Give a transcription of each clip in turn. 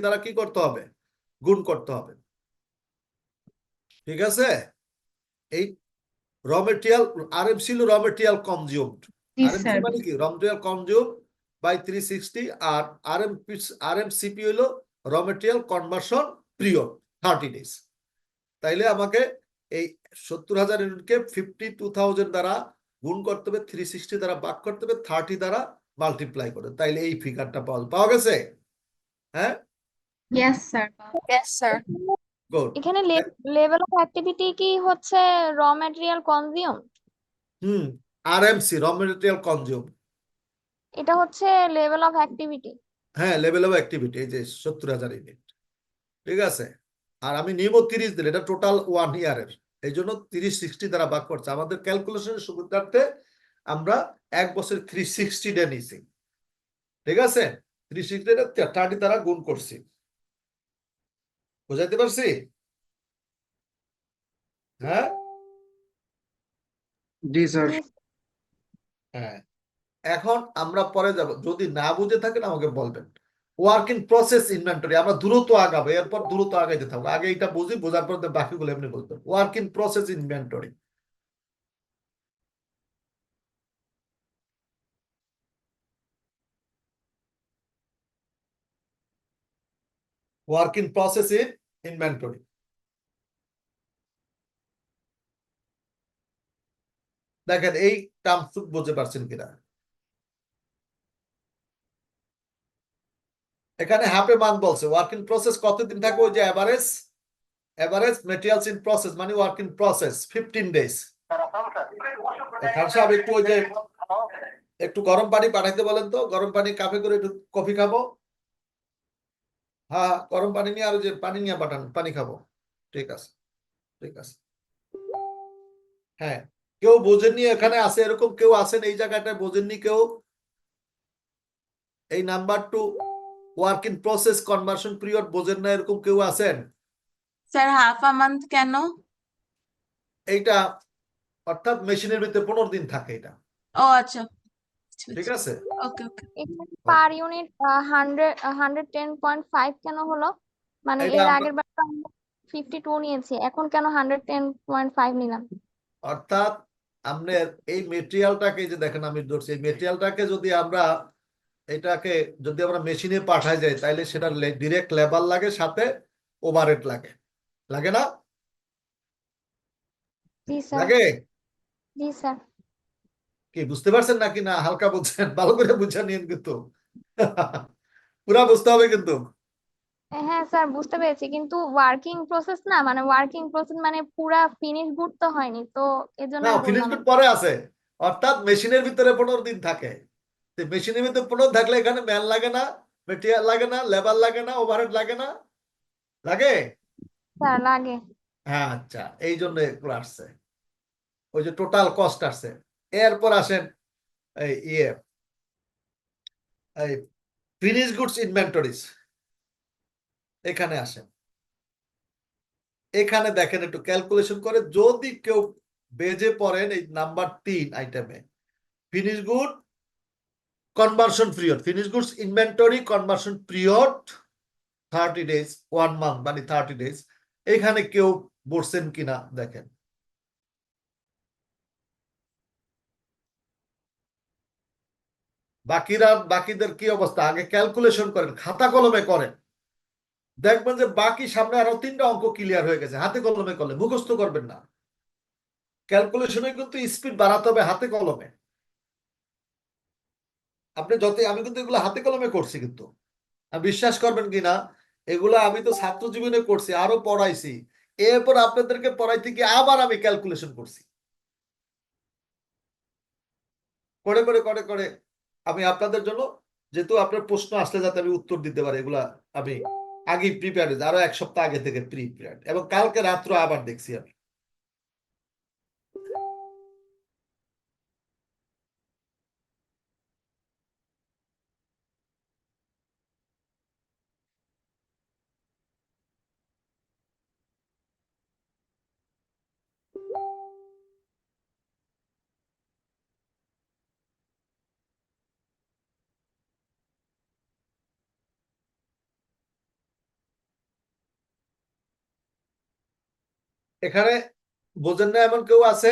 দ্বারা কি করতে হবে, গুণ করতে হবে। ঠিক আছে, এই র মেটেরিয়াল আরএম ছিল র মেটেরিয়াল কনজিউমড, আরএমসি মানে কি র মেটেরিয়াল কনজিউমড বাই 360, আর আরএমসিপি হলো র মেটেরিয়াল কনভার্সন পিরিয়ড 30 ডেজ। তাইলে আমাকে এই 70,000 ইউনিটকে 52,000 দ্বারা গুণ করতে হবে, 360 দ্বারা ভাগ করতে হবে, 30 দ্বারা মাল্টিপ্লাই করে, তাইলে এই ফিগারটা পাওয়া গেছে। হ্যাঁ, yes sir. Yes, sir. Good. এখানে লেভেল অফ অ্যাক্টিভিটি কি হচ্ছে র ম্যাটেরিয়াল কনজিউম? আরএমসি র মেটেরিয়াল কনজিউম, এটা হচ্ছে লেভেল অফ অ্যাক্টিভিটি। হ্যাঁ লেভেল অফ অ্যাক্টিভিটি, এই যে 70,000 ইউনিট। ঠিক আছে, আর আমি নিব 30 দিন, এটা টোটাল 1 ইয়ারের, এই জন্য 30-60 দ্বারা ভাগ করছে। আমাদের ক্যালকুলেশনের সুবিধার্থে আমরা 1 বছর 360 ডে নিছি। ঠিক আছে, 360 ডে 30 দ্বারা গুণ করছি। বুঝাইতে পারছি? হ্যাঁ, জি স্যার। হ্যাঁ। এখন আমরা পরে যাব, যদি না বুঝে থাকেন আমাকে বলবেন। ওয়ার্ক ইন প্রসেস ইনভেন্টরি, আমরা দ্রুত আগাবো, এরপর দ্রুত আগাইতে থাকবো। আগে এটা বুঝি, বোঝার পর বাকিগুলো এমনি বলতে। Work in process inventory, work in process inventory. দেখেন এই টার্মস বুঝতে পারছেন কিনা। এখানে হাফে মান বলছে, ওয়ার্ক ইন প্রসেস কতদিন থাকবে, ওই যে এভারেজ মেটেরিয়ালস ইন প্রসেস মানে ওয়ার্ক ইন প্রসেস 15 ডেজ। খান সাহেব একটু ওই যে একটু গরম পানি পাঠাইতে বলেন তো, গরম পানি কাপে করে একটু কফি খাবো। হ্যাঁ, গরম পানি নিয়ে, আর যে পানি নিয়ে পাঠান, পানি খাবো। ঠিক আছে, ঠিক আছে। হ্যাঁ, কেউ বোঝেননি এখানে আছে, এরকম কেউ আছেন এই জায়গাটায় বোঝেননি কেউ? এই number 2 work in process conversion period বোঝেন না, এরকম কেউ আছেন? Sir, half a month কেন? এইটা অর্থাৎ মেশিনের ভিতরে 15 দিন থাকে এটা। ও আচ্ছা, ঠিক আছে, ওকে ওকে। এখানে পার ইউনিট 110.5 কেন হলো? মানে এটা এর আমরা আগের বার 52 নিয়েছি, এখন কেন 110.5 নিলাম? অর্থাৎ আপনার এই মেটেরিয়ালটাকে, যে দেখেন আমি ধরছি, এই মেটেরিয়ালটাকে যদি আমরা এটাকে যদি আমরা মেশিনে পাঠাই যাই, তাইলে সেটা ডিরেক্ট লেবার লাগে, সাথে ওভারহেড লাগে, লাগে না? জি স্যার। লাগে। জি স্যার। কি বুঝতে পারছেন নাকি না হালকা বুঝছেন? ভালো করে বুঝে নিন কিন্তু। পুরা বুঝতে হবে কিন্তু। হ্যাঁ স্যার, বুঝতে পেরেছি, কিন্তু ওয়ার্কিং প্রসেস না, মানে ওয়ার্কিং প্রসেস মানে পুরা ফিনিশ গুড তো হয়নি, তো না, এজন্যই ফিনিশ বললাম। গুড পরে আছে, অর্থাৎ মেশিনের ভিতরে 15 দিন থাকে। মেশিনের ভিতরে 15 থাকলে এখানে ম্যান লাগে না, মেটেরিয়াল লাগে না, লেবার লাগে না, ওভারহেড লাগে না? লাগে। স্যার লাগে। হ্যাঁ, আচ্ছা, এই জন্য এগুলো আসছে, ওই যে টোটাল কস্ট আসছে। এরপর আসেন এই এই ফিনিশ গুডস ইনভেন্টরিজ, এখানে আসেন। এখানে দেখেন একটু ক্যালকুলেশন করে, যদি কেউ বেজে পড়েন এই নাম্বার 3 আইটেমে, finish good conversion period, finish goods inventory conversion period 30 days, 1 month মানে 30 ডেজ। এখানে কেউ বসছেন কিনা দেখেন। বাকিদের কি অবস্থা, আগে ক্যালকুলেশন করেন, খাতা কলমে করেন, দেখবেন যে বাকি সামনে আরো 3টা অঙ্ক ক্লিয়ার হয়ে গেছে। হাতে কলমে করলে, মুখস্থ করবেন না। ক্যালকুলেশনে কিন্তু স্পিড বাড়াতে হবে হাতে কলমে। আপনি আমি কিন্তু এগুলো হাতে কলমে করছি, কিন্তু বিশ্বাস করবেন কিনা, এগুলো আমি তো ছাত্র জীবনে করছি, আরো পড়াইছি। এরপর আপনাদেরকে পড়াইতে গিয়ে আবার আমি ক্যালকুলেশন করছি, করে করে করে করে আমি আপনাদের জন্য, যেহেতু আপনার প্রশ্ন আসলে যাতে আমি উত্তর দিতে পারি, এগুলা আমি আগে প্রিপেয়ার, আরো 1 সপ্তাহ আগে থেকে প্রিপেয়ার, এবং কালকে রাত্র আবার দেখছি আমি। এখানে বোঝেন না এমন কেউ আছে?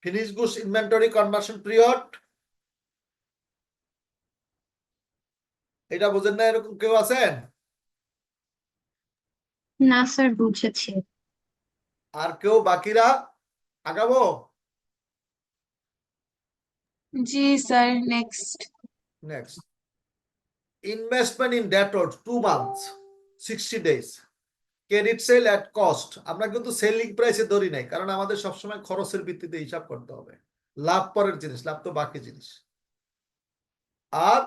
Finish goods inventory conversion period, এটা বোঝেন না এরকম কেউ আছেন? না স্যার, বুঝেছি। আর কেউ বাকিরা আগাবো? জি sir, next. Next, investment in debtor 2 months 60 days, credit sale at cost. আমরা কিন্তু সেলিং প্রাইসে ধরি নাই, কারণ আমাদের সবসময় খরচের ভিত্তিতে হিসাব করতে হবে। লাভ পরের জিনিস, লাভ তো বাকি জিনিস। আর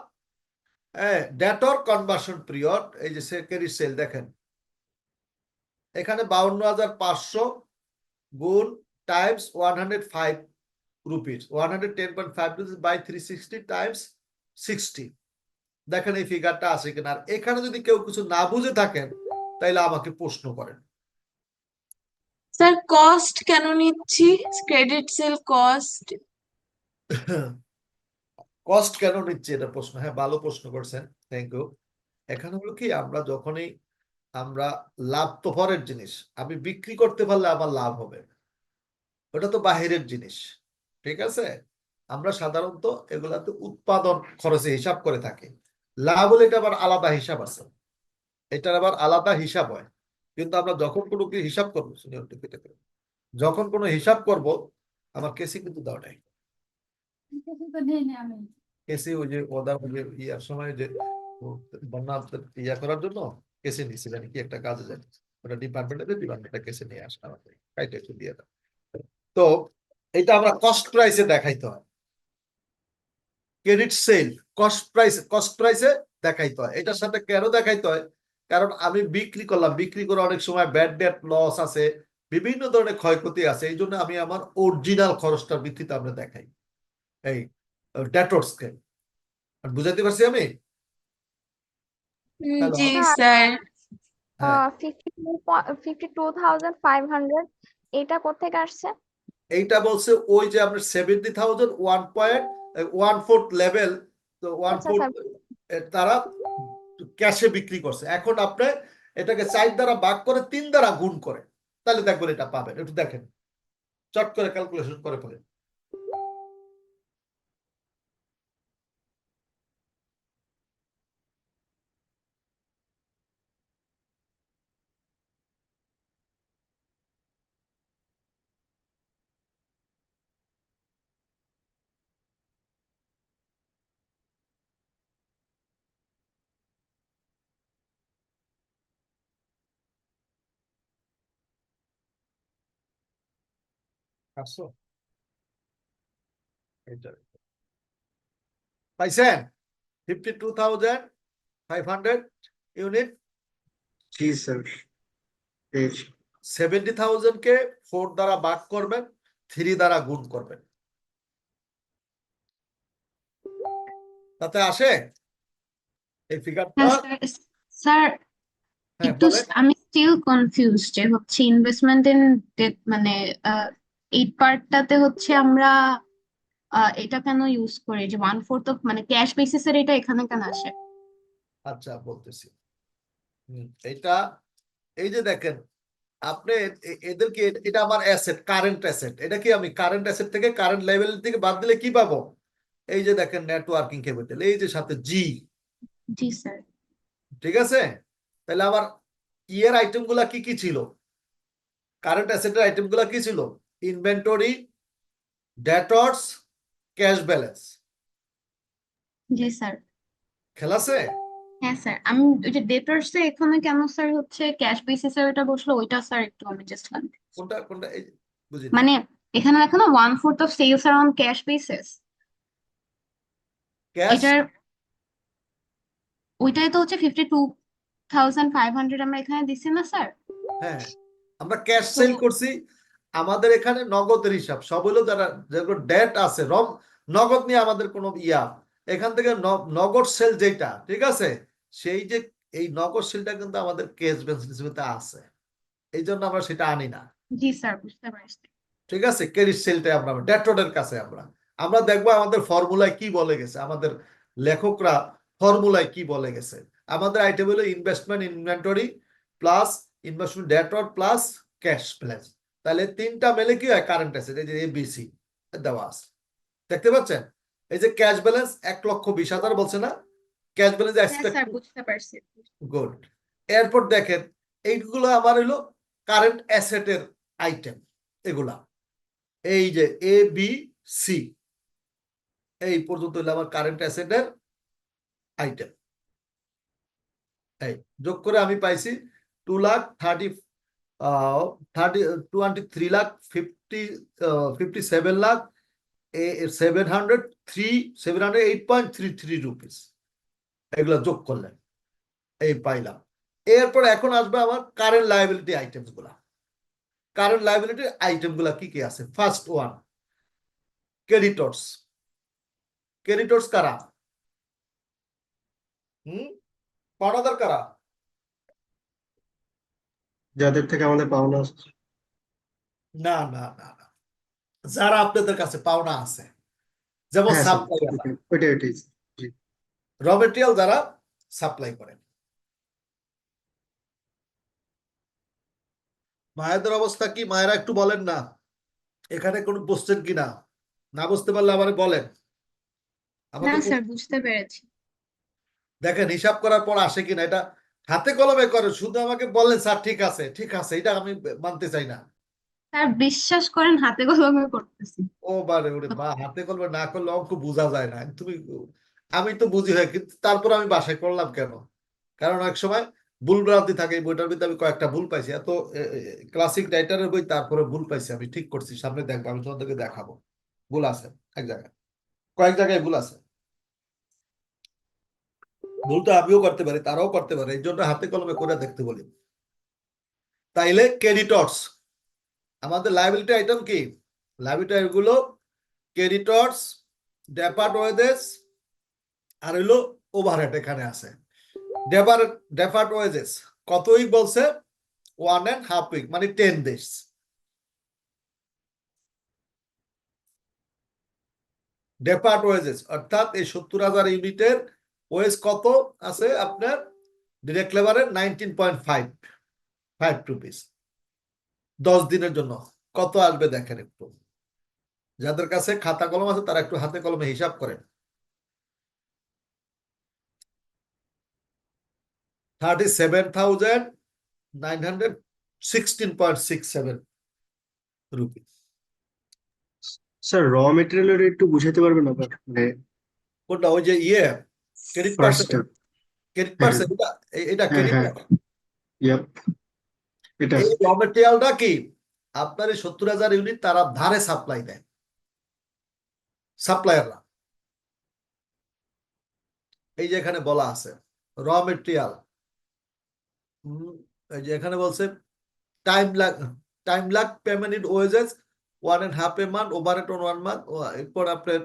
ডেটর কনভার্সন পিরিয়ড, এই যে ক্রেডিট সেল দেখেন এখানে 52,500 গুণ times 105 rupees, 110.5 rupees by 360 times 60। দেখেন এই ফিগারটা আছে কিনা। আর এখানে যদি কেউ কিছু না বুঝে থাকেন তাইলে আমাকে প্রশ্ন করেন। স্যার কস্ট কেন নিচ্ছি? Credit sell cost. কস্ট কেন নিচ্ছে এটা প্রশ্ন, হ্যাঁ ভালো প্রশ্ন করছেন, থ্যাংক ইউ। এখানে হলো কি, আমরা যখনই আমরা লাভ তো পরের জিনিস, আমি বিক্রি করতে পারলে আমার লাভ হবে, ওটা তো বাহিরের জিনিস, ঠিক আছে। আমরা সাধারণত এগুলাতে উৎপাদন খরচে হিসাব করে থাকি। লাভ হলে এটা আবার আলাদা হিসাব আছে, এটার আবার আলাদা হিসাব হয়। কিন্তু আমরা যখন কোনো কি হিসাব করবো, যখন কোনো হিসাব করব, আমার কেসি কিন্তু দেওয়া নাই। কেসি ওই যে ওদা ওই যে ইয়ার সময় যে বন্যা ইয়া করার জন্য কেসে নিচ্ছে, জানি কি একটা কাজে জানি, ওটা ডিপার্টমেন্টে কেসে নিয়ে আসে আমাদের, কাইটে একটু দিয়ে দাও। তো এটা আমরা কস্ট প্রাইসে দেখাইতে হয়, ক্রেডিট সেল কস্ট প্রাইসে দেখাইতে হয়। এটার সাথে কেন দেখাইতে হয়? কারণ আমি বিক্রি করলাম, বিক্রি করে অনেক সময় ব্যাড ডেট লস আছে, বিভিন্ন ধরনের ক্ষয়ক্ষতি আছে, এই জন্য আমি আমার অরিজিনাল খরচটার ভিত্তিতে আমরা দেখাই এই ডেটরসকে। বুঝাতে পারছি আমি? হ্যালো, জি স্যার। হ্যাঁ 52,500 এটা কোত্থেকে আসছে? এইটা বলছে ওই যে আপনার 70,000 1.14 লেভেল, তো আচ্ছা 1/4 স্যার, তারা ক্যাশে বিক্রি করছে। এখন আপনি এটাকে 4 দ্বারা ভাগ করে 3 দ্বারা গুণ করে, তাহলে দেখবেন এটা পাবেন। একটু দেখেন, চট করে ক্যালকুলেশন করে ফেলেন। আসো, এটা পাইছেন 52,500 ইউনিট। জি স্যার, পেয়েছি। 70,000 কে 4 দ্বারা ভাগ করবেন, 3 দ্বারা গুণ করবেন, তাতে আসে এই ফিগারটা। হ্যাঁ স্যার। স্যার, হ্যাঁ একটু বলেন। আমি স্টিল কনফিউজ যে হচ্ছে ইনভেস্টমেন্ট ইন ডেট মানে এই পার্টটাতে হচ্ছে আমরা এটা কেন ইউজ করি যে 1/4 অফ মানে ক্যাশ বেসিসের, এটা এখানে কেন আসে? আচ্ছা বলতেছি, এটা এই যে দেখেন আপনি এদেরকে, এটা আমার অ্যাসেট, কারেন্ট অ্যাসেট, এটা কি আমি কারেন্ট অ্যাসেট থেকে কারেন্ট লেভেল থেকে বাদ দিলে কি পাবো? এই যে দেখেন নেটওয়ার্কিং ক্যাপিটাল, এই যে সাথে জি, জি স্যার। ঠিক আছে। তাহলে আমার ইয়ের আইটেম গুলা কি কি ছিল? কারেন্ট অ্যাসেটের আইটেম গুলা কি ছিল? Inventory, debtors, cash balance. জি স্যার। খেলা আছে? হ্যাঁ স্যার, আমি ওই যে ডেটরস এ এখানে কেন স্যার হচ্ছে ক্যাশ বেসিসে ওটা বসলো, ওইটা স্যার একটু আমি জাস্ট কোনটা কোনটা এই বুঝি না। মানে এখানে দেখো না 1/4 of sales are on cash basis, cash, এটার ওইটাই তো হচ্ছে 52,500 আমরা এখানে দিচ্ছি না স্যার? হ্যাঁ আমরা ক্যাশ তো সেল করছি। আমাদের এখানে নগদের হিসাব সব হলো, যারা যেগুলো ডেট আছে নগদ নিয়ে আমাদের কোনো ইয়া, এখান থেকে নগদ সেল যেটা, ঠিক আছে, সেই যে এই নগদ সেলটা কিন্তু আমাদের ক্যাশ ব্যালেন্সে আছে, এই জন্য আমরা সেটা আনি না, জি স্যার, বুঝতে পারছি। ঠিক আছে। ক্রেডিট সেলটা আমরা ডেটরের কাছে আমরা আমরা দেখবো আমাদের ফর্মুলায় কি বলে গেছে, আমাদের লেখকরা ফর্মুলায় কি বলে গেছে। আমাদের আইটেম হলো investment inventory plus investment ডেটর plus cash balance, তাহলে তিনটা মেলে কি হয় কারেন্ট অ্যাসেট, এই যে এবিসি দেওয়া আছে দেখতে পাচ্ছেন। এই যে ক্যাশ ব্যালেন্স 1,20,000 বলছে না, ক্যাশ ব্যালেন্স হ্যাঁ এক্সপেক্ট স্যার বুঝতে পারছি। গুড। এরপর দেখেন এইগুলো আমার হইলো কারেন্ট অ্যাসেটের আইটেম, এগুলা এই যে এ বি সি এই পর্যন্ত হইলো আমার কারেন্ট অ্যাসেটের আইটেম। এই যোগ করে আমি পাইছি 2,57,708.33 রুপিস, এগুলো যোগ করলেন এই পাইলাম। এরপর এখন আসবে আমার কারেন্ট লায়াবিলিটি আইটেমস গুলা। কারেন্ট লায়াবিলিটি আইটেম গুলা কি কি আছে? First one creditors. ক্রেডিটর্স কারা? পাওনাদার কারা? যাদের থেকে আমাদের পাওনা আছে। না না না না, যারা আপনাদের কাছে পাওনা আছে, যেমন হ্যাঁ স্যার, সাপ্লাই, ওইটাই ওইটাই জি। র মেটেরিয়াল যারা সাপ্লাই করেন। মায়েদের অবস্থা কি? মায়েরা একটু বলেন না, এখানে কোনো বুঝছেন কিনা, না বুঝতে পারলে আবার বলেন না আমাকে। স্যার বুঝতে পেরেছি। দেখেন হিসাব করার পর আসে কিনা, এটা হাতে কলমে করে, শুধু আমাকে বললেন স্যার ঠিক আছে ঠিক আছে, এটা আমি মানতে চাই না। স্যার বিশ্বাস করেন হাতে কলমে করতেছি। ও বারে ওরে বা, হাতে কলমে না করলে অঙ্ক বোঝা যায় না। তুমি, আমি তো বুঝি হয়, কিন্তু তারপর আমি বাসায় করলাম কেন? কারণ এক সময় ভুল ভ্রান্তি থাকে। এই বইটার ভিতরে আমি কয়েকটা ভুল পাইছি, এত ক্লাসিক রাইটারের বই, তারপরে ভুল পাইছি, আমি ঠিক করছি, সামনে দেখবো, আমি তোমাদেরকে দেখাবো। ভুল আছে এক জায়গায়, কয়েক জায়গায় ভুল আছে। ভুল তো আমিও করতে পারি, তারাও করতে পারে, এই জন্য হাতে কলমে করে দেখতে বলি। তাইলে ক্রেডিটর্স আমাদের লায়াবিলিটি আইটেম কি? লায়াবিলিটি গুলো ক্রেডিটর্স, ডেপার্ট ওয়েজেস, আর হইলো ওভারহেড এখানে আছে। ডেপার্ট ওয়েজেস কত উইক বলছে? 1.5 উইক, মানে 10 days। ডেপার্ট ওয়েজেস অর্থাৎ এই 70,000 ইউনিটের ওয়েজ কত আছে আপনার? ডিরেক্ট লেবারের 19.5 রুপিস 10 দিনের জন্য কত আসবে দেখেন একটু। যাদের কাছে খাতা কলম আছে তারা একটু হাতে কলমে হিসাব করেন। 37,916.67 রুপি। স্যার র মেটেরিয়ালের একটু বুঝাতে পারবেন আবার, মানে কোনটা? ওই যে ক্রেডিট ফার্স্টটা। পার্সেন্ট, ক্রেডিট পার্সেন্ট, এটা হ্যাঁ ক্রেডিট। হ্যাঁ, ইয়াপ, এটা এই র মেটেরিয়ালটা কি আপনার এই 70,000 ইউনিট তারা ধারে সাপ্লাই দেয়, সাপ্লায়াররা। এই যে এখানে বলা আছে র মেটেরিয়াল, এই যে এখানে বলছে time lag payment in wages 1.5 a month, overhead on 1 month। এরপর আপনার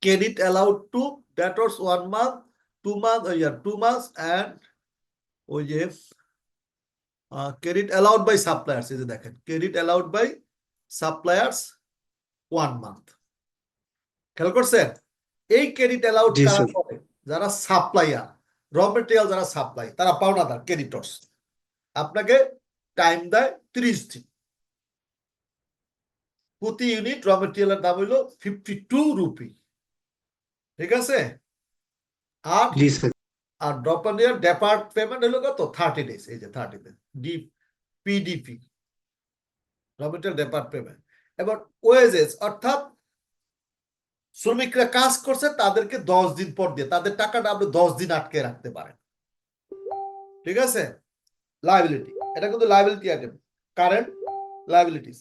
credit allowed to debtors 1 month, 2 months, 2 months, and ওই যে ক্রেডিট অ্যালাউড বাই সাপ্লায়ার্স, এই যে দেখেন credit allowed by suppliers 1 month। খেয়াল করছেন? এই ক্রেডিট অ্যালাউড জি কারা স্যার। করে? যারা সাপ্লায়ার, র মেটেরিয়াল যারা সাপ্লাই, তারা পাওনাদার ক্রেডিটর্স। আপনাকে টাইম দেয় 30 দিন। প্রতি ইউনিট র মেটেরিয়ালের দাম হইল 52 রুপি, ঠিক আছে? আর জি স্যার। আর ড্রপার ডেপার্ট পেমেন্ট হলো কত? 30 ডেজ। এই যে 30 days PDP, raw material deferred payment. এবার ওয়েজেস অর্থাৎ শ্রমিকরা কাজ করছে, তাদেরকে 10 দিন পর দিয়ে তাদের টাকাটা আপনি 10 দিন আটকে রাখতে পারেন, ঠিক আছে? লায়াবিলিটি, এটা কিন্তু লায়াবিলিটি আইটেম, কারেন্ট লায়াবিলিটিস।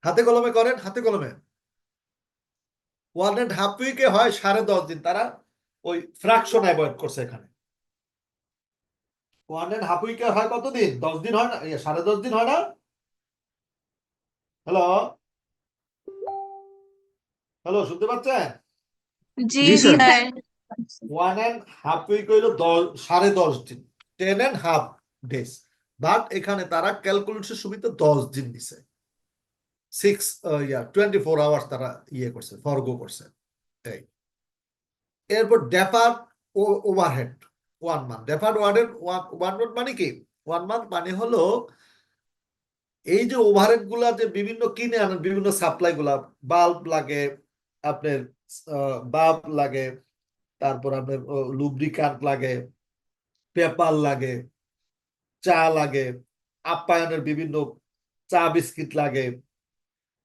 হাতে কলমে করেন, হাতে কলমে। 1.5 উইকে হয় 10.5 দিন, তারা ওই ফ্র্যাকশন অ্যাভয়েড করছে এখানে। 1.5 উইকে হয় কতদিন? 10 দিন হয় না? 10.5 দিন হয় না? হ্যালো হ্যালো, শুনতে পাচ্ছেন? জি জি স্যার। স্যার। 1.5 উইক হইলো 10.5 দিন, 10.5 ডেজ। বাট এখানে তারা ক্যালকুলেশন সুবিধা 10 দিন দিছে। 24 আওয়ার্স তারা করছে, ফরগো করছে। এরপর ডেপার্ট ওভারহেড 1 month। ডেপার্ট ওভারহেড 1 month মানে কি? 1 মান্থ মানে হলো এই যে ওভারহেড গুলা যে বিভিন্ন কিনে আনেন, বিভিন্ন সাপ্লাই গুলা, বাল্ব লাগে, আপনার বাল্ব লাগে, তারপর আপনার লুব্রিকান্ট লাগে, পেপার লাগে, চা লাগে, আপ্যায়নের বিভিন্ন চা বিস্কিট লাগে,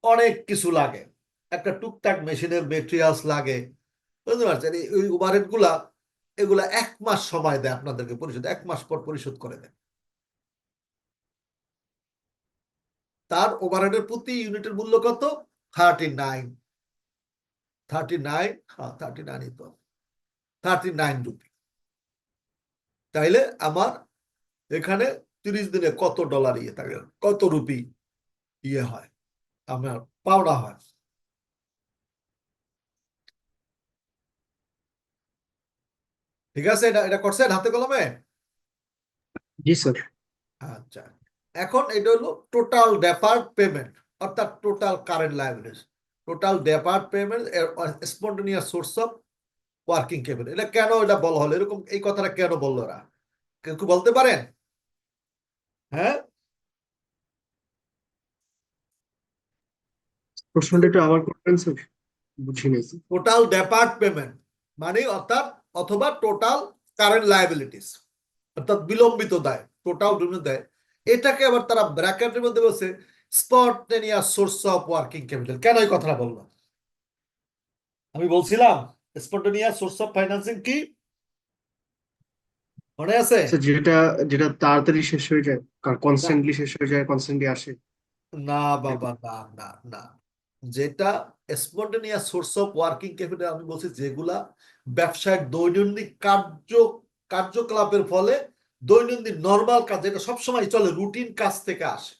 অনেক কিছু লাগে, একটা টুকটাক মেশিনের মেটেরিয়ালস লাগে, বুঝতে পারছেন? ওই ওভারহেড গুলা এগুলা 1 মাস সময় দেয় আপনাদেরকে পরিশোধ, 1 মাস পর পরিশোধ করে দেয়। তার ওভারহেডের প্রতি ইউনিটের মূল্য কত? 39, হ্যাঁ 39 তো 39 রুপি। তাইলে আমার এখানে 30 দিনে কত ডলার ইয়ে থাকে, কত রুপি ইয়ে হয়, আমার পাওনা হয়। ঠিক আছে, এটা এটা করছেন হাতে কলমে? জি স্যার। আচ্ছা, এখন এটা হলো টোটাল ডেফার্ড পেমেন্ট, অর্থাৎ total current liabilities, total deferred payment spontaneous source of working capital. এটা কেন এটা বলা হলো, এরকম এই কথাটা কেন বললো ওরা, কেউ কি বলতে পারেন? হ্যাঁ, প্রশ্নটা একটু আবার করবেন স্যার, বুঝিনি। টোটাল ডেফার্ড পেমেন্ট মানে অর্থাৎ অথবা টোটাল কারেন্ট লায়াবিলিটিস, অর্থাৎ বিলম্বিত দায়, টোটাল বিলম্বিত দায়। এটাকে আবার তারা ব্র্যাকেটের মধ্যে বলছে spontaneous source of working capital. কেন এই কথাটা বললাম? আমি বলছিলাম স্পন্টেনিয়াস সোর্স অফ ফাইন্যান্সিং কি মনে আছে? স্যার যেটা যেটা তাড়াতাড়ি শেষ হয়ে যায়, কনস্ট্যান্টলি শেষ হয়ে যায়, কনস্ট্যান্টলি আসে। না বাবা, না না না, যেটা spontaneous source of working capital আমি বলছি যেগুলা ব্যবসায়ের দৈনন্দিন কার্যকলাপের ফলে দৈনন্দিন নর্মাল কাজ, যেটা সবসময় চলে, রুটিন কাজ থেকে আসে।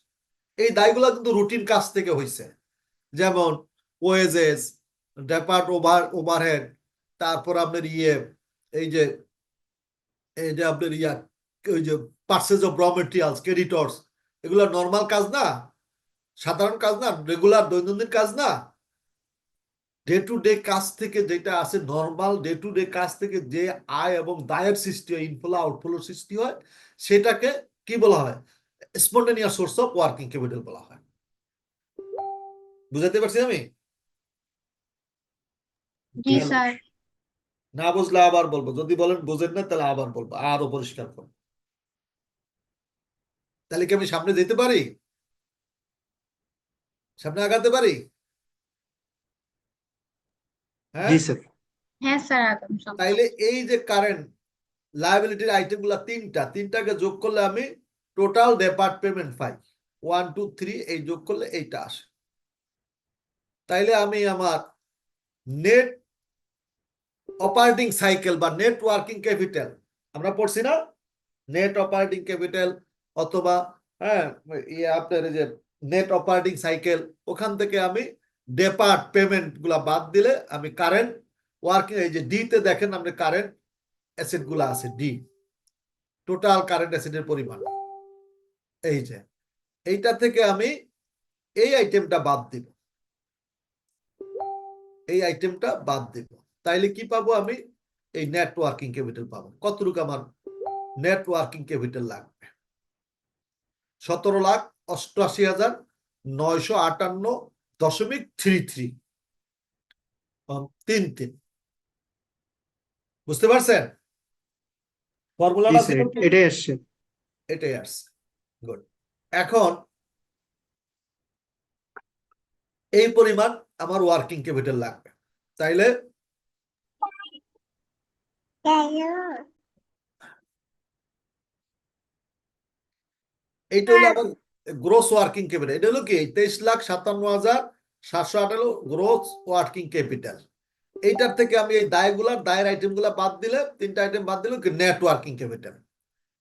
এই দায়গুলা কিন্তু রুটিন কাজ থেকে হয়েছে, যেমন ওয়েজেস, ওভারহেড, তারপর আপনার এই যে এই যে আপনার ওই যে purchase of raw materials, creditors, এগুলো নর্মাল কাজ না, সাধারণ কাজ না, রেগুলার দৈনন্দিন কাজ না। ডে টু ডে কাজ থেকে যেটা আছে, নর্মাল ডে টু ডে কাজ থেকে যে আয় এবং দায়ের সৃষ্টি হয়, ইনফ্লো আউটফ্লো সৃষ্টি হয়, সেটাকে কি বলা হয়? Spontaneous source of working capital বলা হয়। বুঝাতে পারছি আমি? জি স্যার। না বুঝলে আবার বলবো, যদি বলেন বুঝেন না তাহলে আবার বলবো, আরো পরিষ্কার করবো। তাহলে কি আমি সামনে যেতে পারি, সামনে আগাতে পারি? হ্যাঁ, জি স্যার। হ্যাঁ স্যার, আগাম সপ্তাহ। তাইলে এই যে কারেন্ট লায়াবিলিটির আইটেম গুলা তিনটাকে যোগ করলে আমি টোটাল ডেপার্ট পেমেন্ট পাই। 1 2 3 এই যোগ করলে এইটা আসে। তাইলে আমি আমার নেট অপারেটিং সাইকেল বা নেট ওয়ার্কিং ক্যাপিটাল, আমরা পড়ছি না, নেট অপারেটিং ক্যাপিটাল অথবা হ্যাঁ আপনার এই যে নেট অপারেটিং সাইকেল, ওখান থেকে আমি ডেপার্ট পেমেন্ট গুলা বাদ দিলে আমি কারেন্ট ওয়ার্কিং, এই যে ডি তে দেখেন আপনি কারেন্ট অ্যাসেট গুলা আছে, ডি টোটাল কারেন্ট অ্যাসেটের পরিমাণ, এই যে এইটা থেকে আমি এই আইটেমটা বাদ দিব, এই আইটেমটা বাদ দিব। তাইলে কি পাবো আমি? এই নেট ওয়ার্কিং ক্যাপিটাল পাবো। কতটুকু আমার নেট ওয়ার্কিং ক্যাপিটাল লাগবে? 17,88,958.33। বুঝতে পারছেন জি ফর্মুলাটা? স্যার, এটাই আসছে। এটাই আসছে। গুড। এখন এই পরিমাণ আমার ওয়ার্কিং ক্যাপিটাল লাগবে। তাইলে এইটা হলো আমার গ্রোস ওয়ার্কিং ক্যাপিটাল। এটা হলো কি 23,57,758 গ্রোস ওয়ার্কিং ক্যাপিটাল। এইটার থেকে আমি এই দায়ের আইটেম গুলা বাদ দিলে, তিনটা আইটেম বাদ দিলে নেট ওয়ার্কিং ক্যাপিটাল।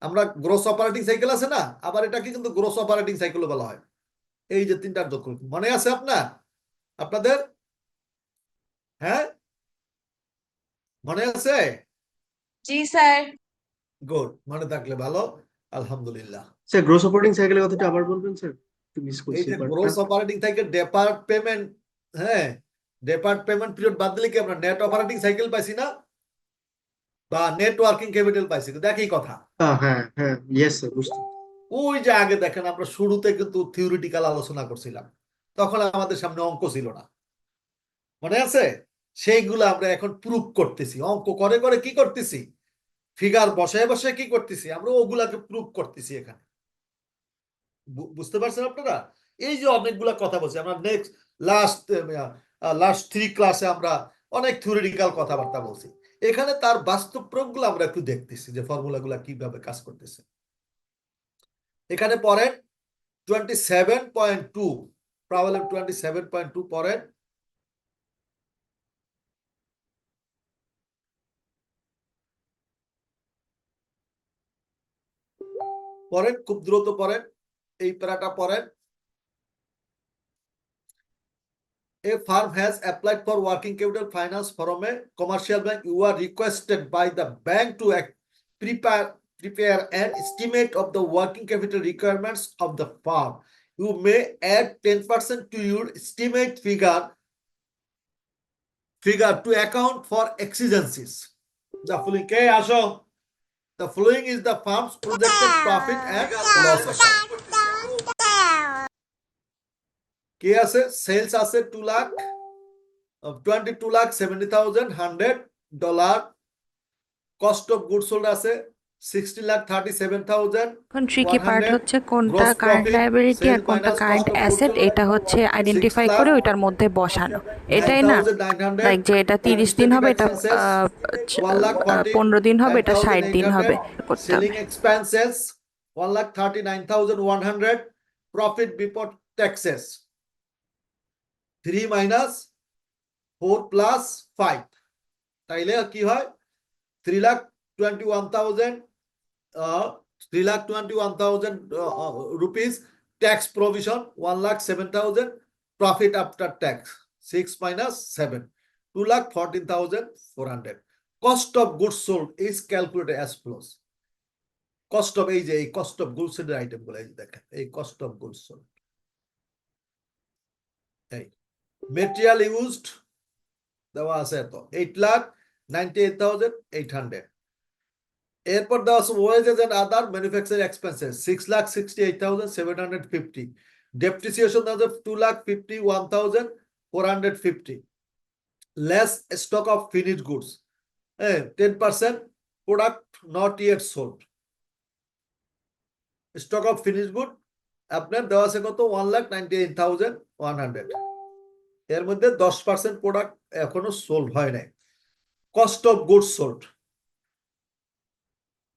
আমরা গ্রোস অপারেটিং সাইকেল আছে না, আবার এটাকে কিন্তু গ্রোস অপারেটিং সাইকেল বলা হয়। এই যে তিনটার যোগ মনে আছে আপনাদের? হ্যাঁ, মনে আছে? জি স্যার। গুড, মনে থাকলে ভালো, আলহামদুলিল্লাহ। স্যার গ্রোস অপারেটিং সাইকেলের কথাটা আবার বলবেন স্যার, একটু মিস এই করছি যে পার্টটা। গ্রোস অপারেটিং সাইকেল ডেপার্ট পেমেন্ট, হ্যাঁ ডেপার্ট পেমেন্ট পিরিয়ড বাদ দিলে কি আমরা নেট অপারেটিং সাইকেল পাইছি না, বা নেট ওয়ার্কিং ক্যাপিটাল পাইছি? তো একই কথা। হ্যাঁ হ্যাঁ, ইয়েস স্যার, বুঝতে। ওই যে আগে দেখেন আমরা শুরুতে কিন্তু থিওরিটিক্যাল আলোচনা করছিলাম, তখন আমাদের সামনে অঙ্ক ছিল না, মনে আছে? সেইগুলো আমরা এখন প্রুফ করতেছি, অঙ্ক করে করে কি করতেছি, ফিগার বসায় বসায় কি করতেছি, আমরা ওগুলাকে প্রুফ করতেছি এখানে। বুঝতে পারছেন আপনারা? এই যে অনেকগুলা কথা বলছি আমরা, নেক্সট লাস্ট 3 ক্লাসে আমরা অনেক থিওরিটিক্যাল কথাবার্তা বলছি, এখানে তার বাস্তব প্রয়োগগুলো আমরা একটু দেখতেছি যে ফর্মুলাগুলা কিভাবে কাজ করতেছে। এখানে পড়েন 27.2, প্রবলেম 27.2 পড়েন। পড়েন, খুব দ্রুত পড়েন, এই প্যারাটা পড়েন। A firm has applied for working capital finance from a commercial bank. You are requested by the bank to prepare an estimate of the working capital requirements of the firm. You may add 10% to your estimate figure to account for exigencies. The following, the following is the firm's projected profit and loss account. কি আছে? Sales আছে 22,70,100 cost of goods sold আছে 60,37,100। এখন tricky part হচ্ছে কোনটা current liability আর কোনটা current asset, এটা হচ্ছে আইডেন্টিফাই করে ওইটার মধ্যে বসানো, এটাই না? লাইক যে এটা 30 দিন হবে, এটা 15 দিন হবে, এটা 60 দিন হবে, করতে হবে। Selling expenses 1,39,100, profit before taxes 3 minus 4 plus 5, তাইলে কি হয় 3,21,000 rupees, tax provision 1,07,000, profit after tax 6 minus 7, 2,14,400. Cost of goods sold is calculated as follows. Cost of এই যে এই cost of goods এর আইটেম গুলো এই দেখেন, এই cost of goods sold, এই material used দেওয়া আছে এত 8,98,800। এরপর দেওয়া আছে wages and other manufacturing expenses 6,68,750। depreciation দেওয়া আছে 2,51,450, less stock of finished goods 10% product not yet sold। stock of finished good আপনার দেওয়া আছে কত 1,98,100, এর মধ্যে 10% প্রোডাক্ট এখনো সোল্ড হয় নাই। কস্ট অফ গুডস সোল্ড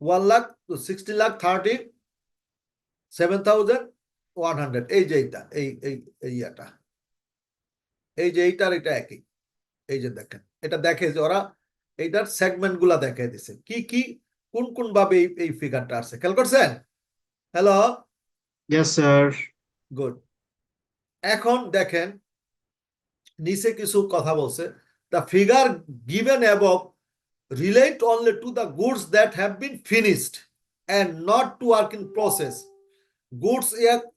1,60,37,100, এই যে এইটা এইটা এই যে এইটার এটা একই, এই যে দেখেন এটা দেখে যে ওরা এইটার সেগমেন্ট গুলা দেখে দিছে কি কি কোন কোন ভাবে এই ফিগারটা আসছে, খেয়াল করছেন? Hello, yes sir. গুড। এখন দেখেন নিচে কিছু কথা বলছে, the figure given above relate only to the goods that have been finished and not to work in process. Goods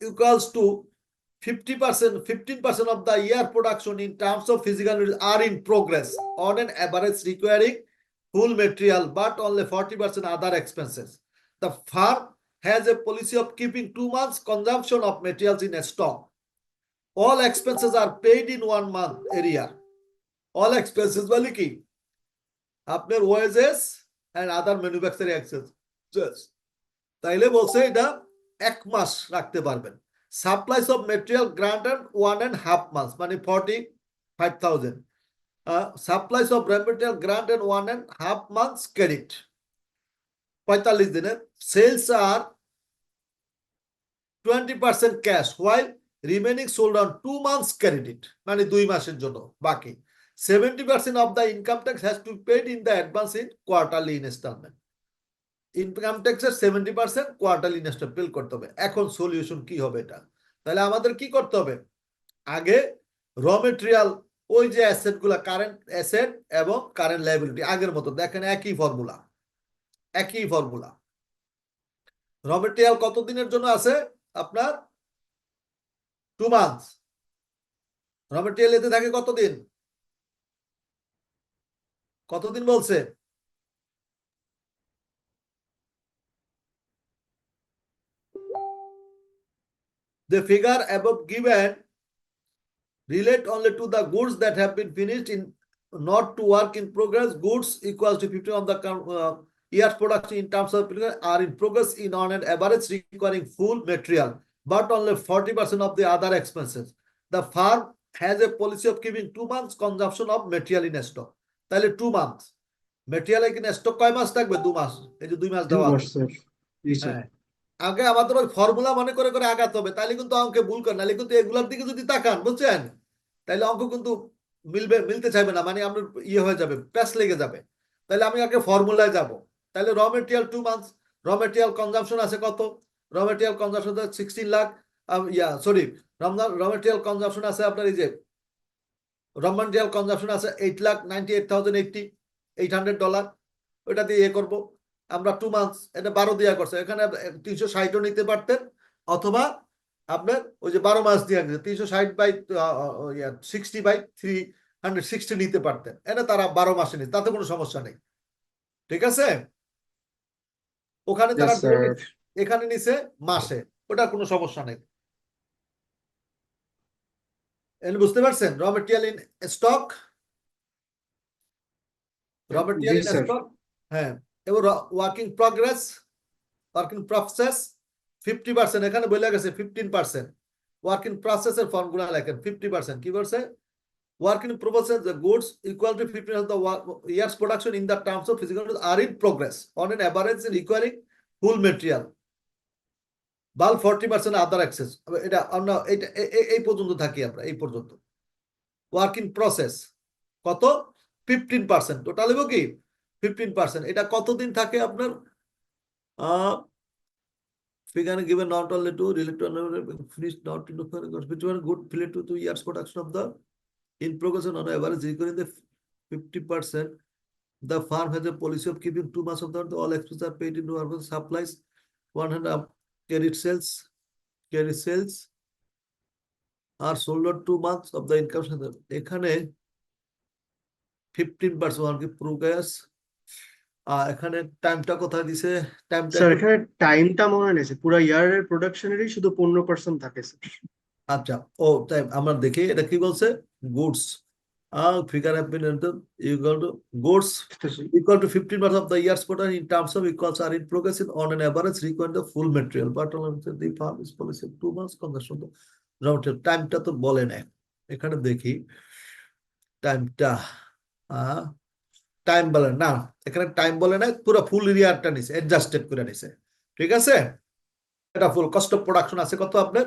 equals to 15% of the year production in terms of physical units are in progress on an average requiring full material but only 40% other expenses. The firm has a policy of keeping 2 months consumption of materials in a stock. All expenses are paid in 1 month area. All expenses বলে কি আপনার wages and other manufacturing expenses, তাইলে বলছে এটা 1 মাস রাখতে পারবেন। Supplies of material granted 1.5 months মানে 45,000। Supplies of raw material granted 1.5 months credit 45 দিনের। Sales are 20% cash while remaining sold on 2 months credit মানে 2 মাসের জন্য বাকি। 70% of the income tax has to be paid in the advance in quarterly installment. Income ট্যাক্সের 70% quarterly instalment pay করতে হবে। এখন solution কি হবে এটা? তাহলে আমাদের কি করতে হবে? আগে র মেটেরিয়াল ওই যে অ্যাসেট গুলা কারেন্ট অ্যাসেট এবং কারেন্ট লায়াবিলিটি আগের মতো দেখেন একই ফর্মুলা। র মেটেরিয়াল কত দিনের জন্য আছে আপনার 2 months। র মেটেরিয়াল এতে থাকে কতদিন বলছে? The figure above given relate only to the goods that have been finished in not to work in progress. Goods equals to 50 of the year's production in terms of are in progress in on an average requiring full material, but only 40% of the other expenses. The firm has a policy of keeping 2 months consumption of material in stock. তাহলে 2 months material এখানে stock কয় মাস থাকবে? 2 মাস। এই যে 2 মাস 2 দেওয়া মাস আছে। Sir. জি sir. হ্যাঁ, আগে আমাদের ওই ফর্মুলা মনে করে করে আগাতে হবে, তাহলে কিন্তু অঙ্কে ভুল করে, নাহলে কিন্তু এগুলার দিকে যদি তাকান, বুঝছেন, তাহলে অঙ্ক কিন্তু মিলতে চাইবে না, মানে আপনার হয়ে যাবে, প্যাচ লেগে যাবে। তাহলে আমি আগে ফর্মুলায় যাব। তাহলে র মেটেরিয়াল 2 মান্থস, র মেটেরিয়াল কনজাম্পশন আছে কত? র মেটেরিয়াল কনজাম্পশন 16 লাখ, সরি, র মেটেরিয়াল কনজাম্পশন আছে আপনার এই যে র মেটেরিয়াল কনজাম্পশন আছে $8,98,080, $800। ওইটা দিয়ে করবো আমরা 2 মান্থস, এটা 12 দিয়া করছে, এখানে 360ও নিতে পারতেন, অথবা আপনার ওই যে 12 মাস দিয়ে 360 বাই 60 বাই 360 নিতে পারতেন, এটা তারা 12 মাসে নিতে, তাতে কোনো সমস্যা নেই। ঠিক আছে, ওখানে তারা এখানে নিছে মাসে, ওটা কোনো সমস্যা নেই। বুঝতে পারছেন? র মেটেরিয়াল ইন স্টক, র মেটেরিয়াল ইন স্টক, হ্যাঁ, এবং ওয়ার্কিং প্রগ্রেস, ওয়ার্কিং প্রসেস 50%, এখানে বলে গেছে 15%। ওয়ার্কিং প্রসেসের ফর্মুলা লেখেন 50%। কি বলছে? Working process the goods equal to 50% of the year's production in the terms of physical are in progress on an average requiring full material, while 40% other excess। এটা আমরা এই পর্যন্ত থাকি, আমরা এই পর্যন্ত। ওয়ার্কিং প্রসেস কত? 15%। টোটাল হইব কি 15%। এটা কতদিন থাকে আপনার? figure given not only to relate to finished not to good relate to 2 years production of the in progress on average recurring the 50%. The farm has a policy of keeping 2 months of the all expenses are paid into our supplies 100 carry sales are sold on 2 months of the income। এখানে 15% working progress, এখানে টাইমটা কোথায় দিছে? টাইমটা sir এখানে টাইমটা মনে নেই, পুরো ইয়ারের প্রোডাকশনেরই শুধু 15% থাকে স্যার। আচ্ছা, ও তাই আমরা দেখি এটা কি বলছে। Goods figure have been entered equal to goods equal to 15% of the year's production in terms of equals are in progress in on an average requiring the full material, but on the farm is policy 2 months consumption raw material। টাইমটা তো বলে না, এখানে দেখি টাইমটা, time বলে না, এখানে টাইম বলে না, পুরো ফুল ইয়ারটা নিছে, অ্যাডজাস্টেড করে নিছে। ঠিক আছে, এটা ফুল কস্ট অফ প্রোডাকশন আছে কত আপনার?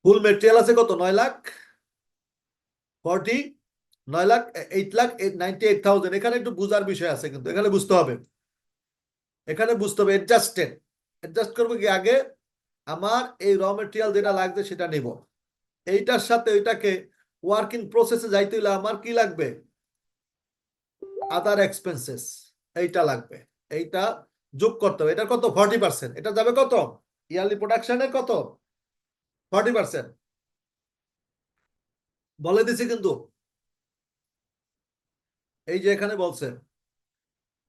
ফুল মেটেরিয়াল আছে কত? 9,98,000। এখানে একটু বুঝার বিষয় আছে, কিন্তু এখানে বুঝতে হবে, এখানে বুঝতে হবে অ্যাডজাস্টেড। অ্যাডজাস্ট করবো কি? আগে আমার এই র মেটেরিয়াল যেটা লাগবে সেটা নেব, এইটার সাথে ওইটাকে ওয়ার্কিং প্রসেসে যাইতে হলে আমার কি লাগবে? আদার এক্সপেন্সেস, এইটা লাগবে, এইটা যোগ করতে হবে। এটা কত? 40%। এটা যাবে কত? ইয়ারলি প্রোডাকশনের কত? 40%। বলে দিছি কিন্তু, এই যে এখানে বলছে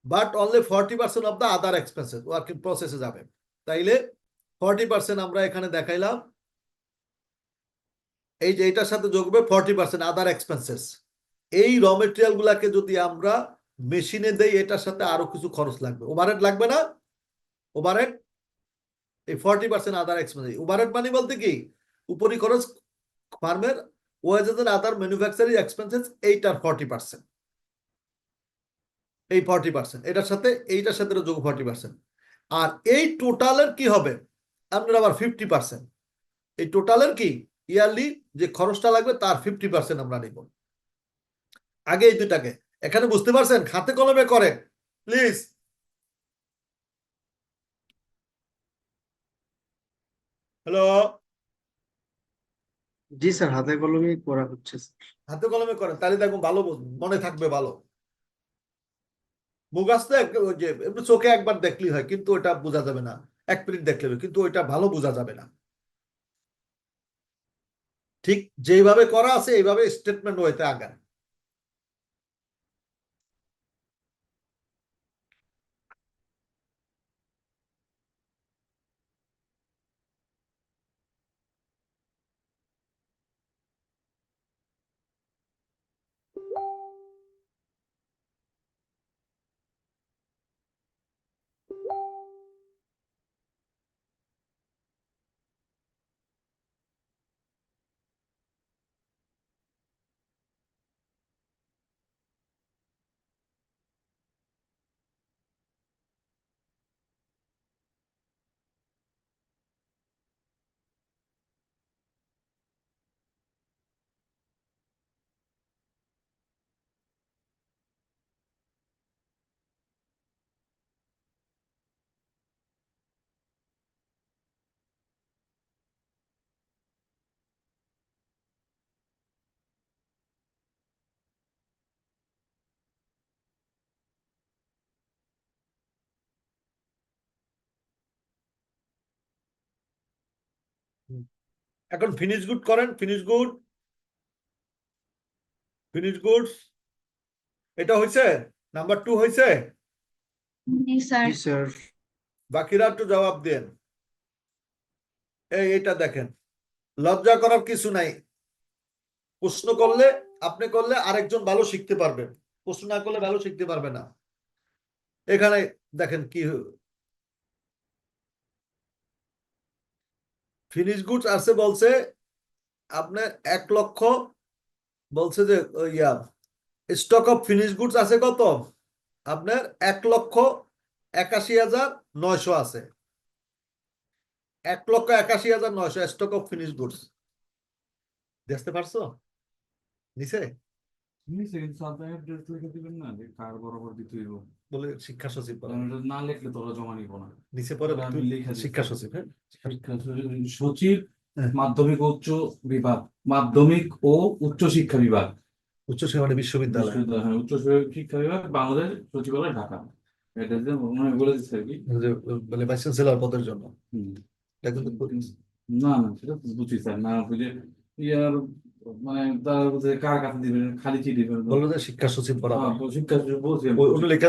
but only 40% of the other expenses working প্রসেসে যাবে। তাইলে 40% আমরা এখানে দেখাইলাম, এই যে এটার সাথে যোগ হবে 40% আদার এক্সপেন্সেস। এই র মেটেরিয়াল গুলাকে যদি আমরা মেশিনে দেই, এটার সাথে আরো কিছু খরচ লাগবে, ওভারহেড লাগবে না? ওভারহেড এই 40% আদার এক্সপেন্স। ওভারহেড মানে বলতে কি? উপরি খরচ, ফার্মের wages and other manufacturing expenses, এইটার 40%। এই 40% এটার সাথে এইটার সাথে যোগ 40%। আর এই টোটালের কি হবে? আপনার আবার 50%। এই টোটালের কি ইয়ারলি যে খরচটা লাগবে তার 50% আমরা নিব। আগে এই দুটাকে এখানে বুঝতে পারছেন? হাতে কলমে করে প্লিজ। হ্যালো, জি স্যার, হাতে কলমে করা হচ্ছে। হাতে কলমে করেন, তাহলে দেখুন ভালো মনে থাকবে, ভালো মুখস্থ। ওই যে চোখে একবার দেখলেই হয়, কিন্তু ওটা বোঝা যাবে না, 1 মিনিট দেখলে হবে, কিন্তু ওইটা ভালো বোঝা যাবে না। ঠিক যেইভাবে করা আছে এইভাবে স্টেটমেন্ট হইতে আগান। এখন ফিনিশ গুড করেন, ফিনিশ গুডস এটা হয়েছে, নাম্বার 2 হয়েছে, জি স্যার। জি স্যার। বাকিরা একটু জবাব দেন। এইটা দেখেন, লজ্জা করার কিছু নাই। প্রশ্ন করলে আপনি করলে আরেকজন ভালো শিখতে পারবেন, প্রশ্ন না করলে ভালো শিখতে পারবে না। এখানে দেখেন কি ফিনিশ গুডস আছে, বলছে আপনার 1 লক্ষ, বলছে যে ইয়া স্টক অফ ফিনিশ গুডস আছে কত আপনার 1,81,900 আছে, 1,81,900 স্টক অফ ফিনিশ গুডস। দেখতে পারছো নিচে নিচে কিন্তু সাবজেক্ট ডেট লিখে দিবেন না যে কার বরাবর দিতে হইব, বলে শিক্ষা সচিব বলে। কারণ এটা না লিখলে তোরা জমা নিব না। নিচে পরে তাহলে আমি লিখে দিচ্ছি। শিক্ষা সচিব, হ্যাঁ শিক্ষা সচিব, হ্যাঁ। মাধ্যমিক ও উচ্চ বিভাগ, মাধ্যমিক ও উচ্চ শিক্ষা বিভাগ, উচ্চশিক্ষা মানে বিশ্ববিদ্যালয়, বিশ্ববিদ্যালয়, হ্যাঁ, উচ্চ শিক্ষা বিভাগ, বাংলাদেশ সচিবালয়, ঢাকা। এটা যে মনে হয় বলে দিচ্ছে আর কি। যে বলে ভাইস চ্যান্সেলর পদের জন্য। হুম। এটা কিন্তু না না, সেটা তো বুঝি স্যার, না বুঝে ইয়ার মানে তারা বুঝে কার কাছে দিবেন, খালি চিঠি দিবেন। বললো যে শিক্ষা সচিব বরাবর, হ্যাঁ, শিক্ষা সচিব বলছি আমি। উল্লেখ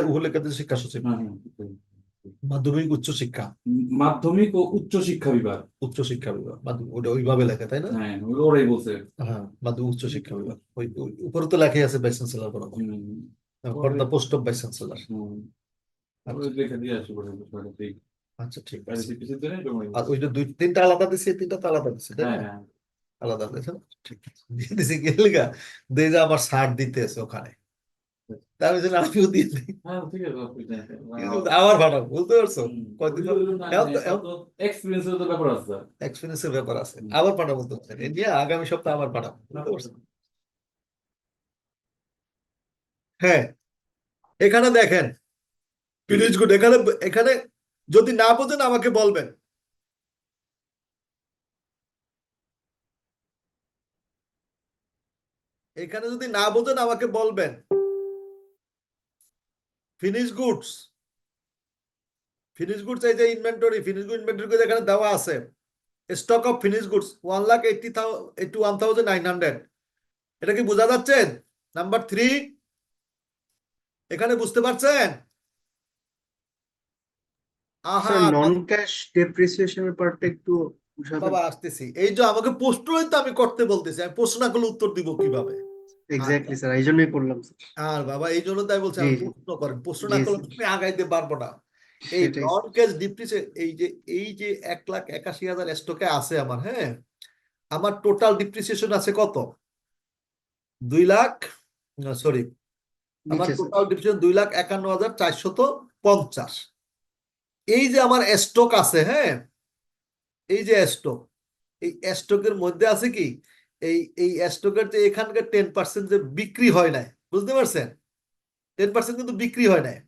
শিক্ষা সচিব, হ্যাঁ, হ্যাঁ। মাধ্যমিক উচ্চ শিক্ষা, মাধ্যমিক ও উচ্চ শিক্ষা বিভাগ, উচ্চ শিক্ষা বিভাগ, ওটা ওইভাবে লেখা তাই না? হ্যাঁ ওরাই বলছে। হ্যাঁ, মাধ্যমিক উচ্চ শিক্ষা বিভাগ, ওই উপরে তো লেখাই আছে ভাইস চ্যান্সেলর বরাবর, for the post of vice chancellor. লেখা দিয়ে আসি বলে ঠিক আচ্ছা ঠিক আছে, আছে। পিছিয়ে দিলে জমা দিবো। আর ওই যে 2-3টা আলাদা দিছে, 3টা তো আলাদা দিছে তাই হ্যাঁ না? হ্যাঁ আলাদা দিছে না? ঠিক আছে, দিয়ে দিছে গেলগা, দিয়ে যে আমার শার্ট দিতে আছে ওখানে, তার জন্য আমিও দিয়ে দিই, হ্যাঁ, ঠিক আছে, অসুবিধা নেই। কিন্তু আবার ভাড়া, বুঝতে পারছো? কয়দিন এক্সপিরিয়েন্সের তো ব্যাপার আছে। এক্সপিরিয়েন্সের ব্যাপার আছে, আবার পাঠাবো তো, এই নিয়ে আগামী সপ্তাহে আবার পাঠাবো, বুঝতে পারছো? হ্যাঁ, এখানে দেখেন ফিনিশ গুড, এখানে এখানে যদি না বোঝেন আমাকে বলবেন। এখানে যদি না বোঝেন আমাকে বলবেন। ফিনিশ গুডস, এই যে ইনভেন্টরি, ফিনিশ গুড ইনভেন্টরি এখানে দেওয়া আছে, স্টক অফ ফিনিশ গুডস 1,81,900। এটা কি বোঝা যাচ্ছে? নাম্বার 3 এখানে বুঝতে পারছেন? আহা স্যার নন ক্যাশ ডেপ্রিসিয়েশনের পার্টটা একটু বুঝাবেন? বাবা আসতেছি, এই যে আমাকে প্রশ্নই তো আমি করতে বলতেছি, আমি প্রশ্ন না করলে উত্তর দিব কিভাবে? এক্স্যাক্টলি স্যার, এই জন্যই করলাম স্যার। আর বাবা এই জন্য তাই বলছি, জি, আমি জি। প্রশ্ন করেন, প্রশ্ন জি, না করলে স্যার। তুমি আগাইতে পারবো না। এই সেটাই নন স্যার। ক্যাশ ডিপ্রিসিয়েশন, এই যে 1,81,000 স্টকে আছে আমার, হ্যাঁ, আমার টোটাল ডিপ্রিসিয়েশন আছে কত? 2 লাখ, সরি, আমার নিচে স্যার। Total depreciation 2,51,450। এই যে আমার স্টক আছে, হ্যাঁ, এই যে স্টক, এই স্টকের মধ্যে আছে কি, এই স্টকের যে এখানকার 10% যে বিক্রি হয় নাই, বুঝতে পারছেন? 10% কিন্তু বিক্রি হয় নাই,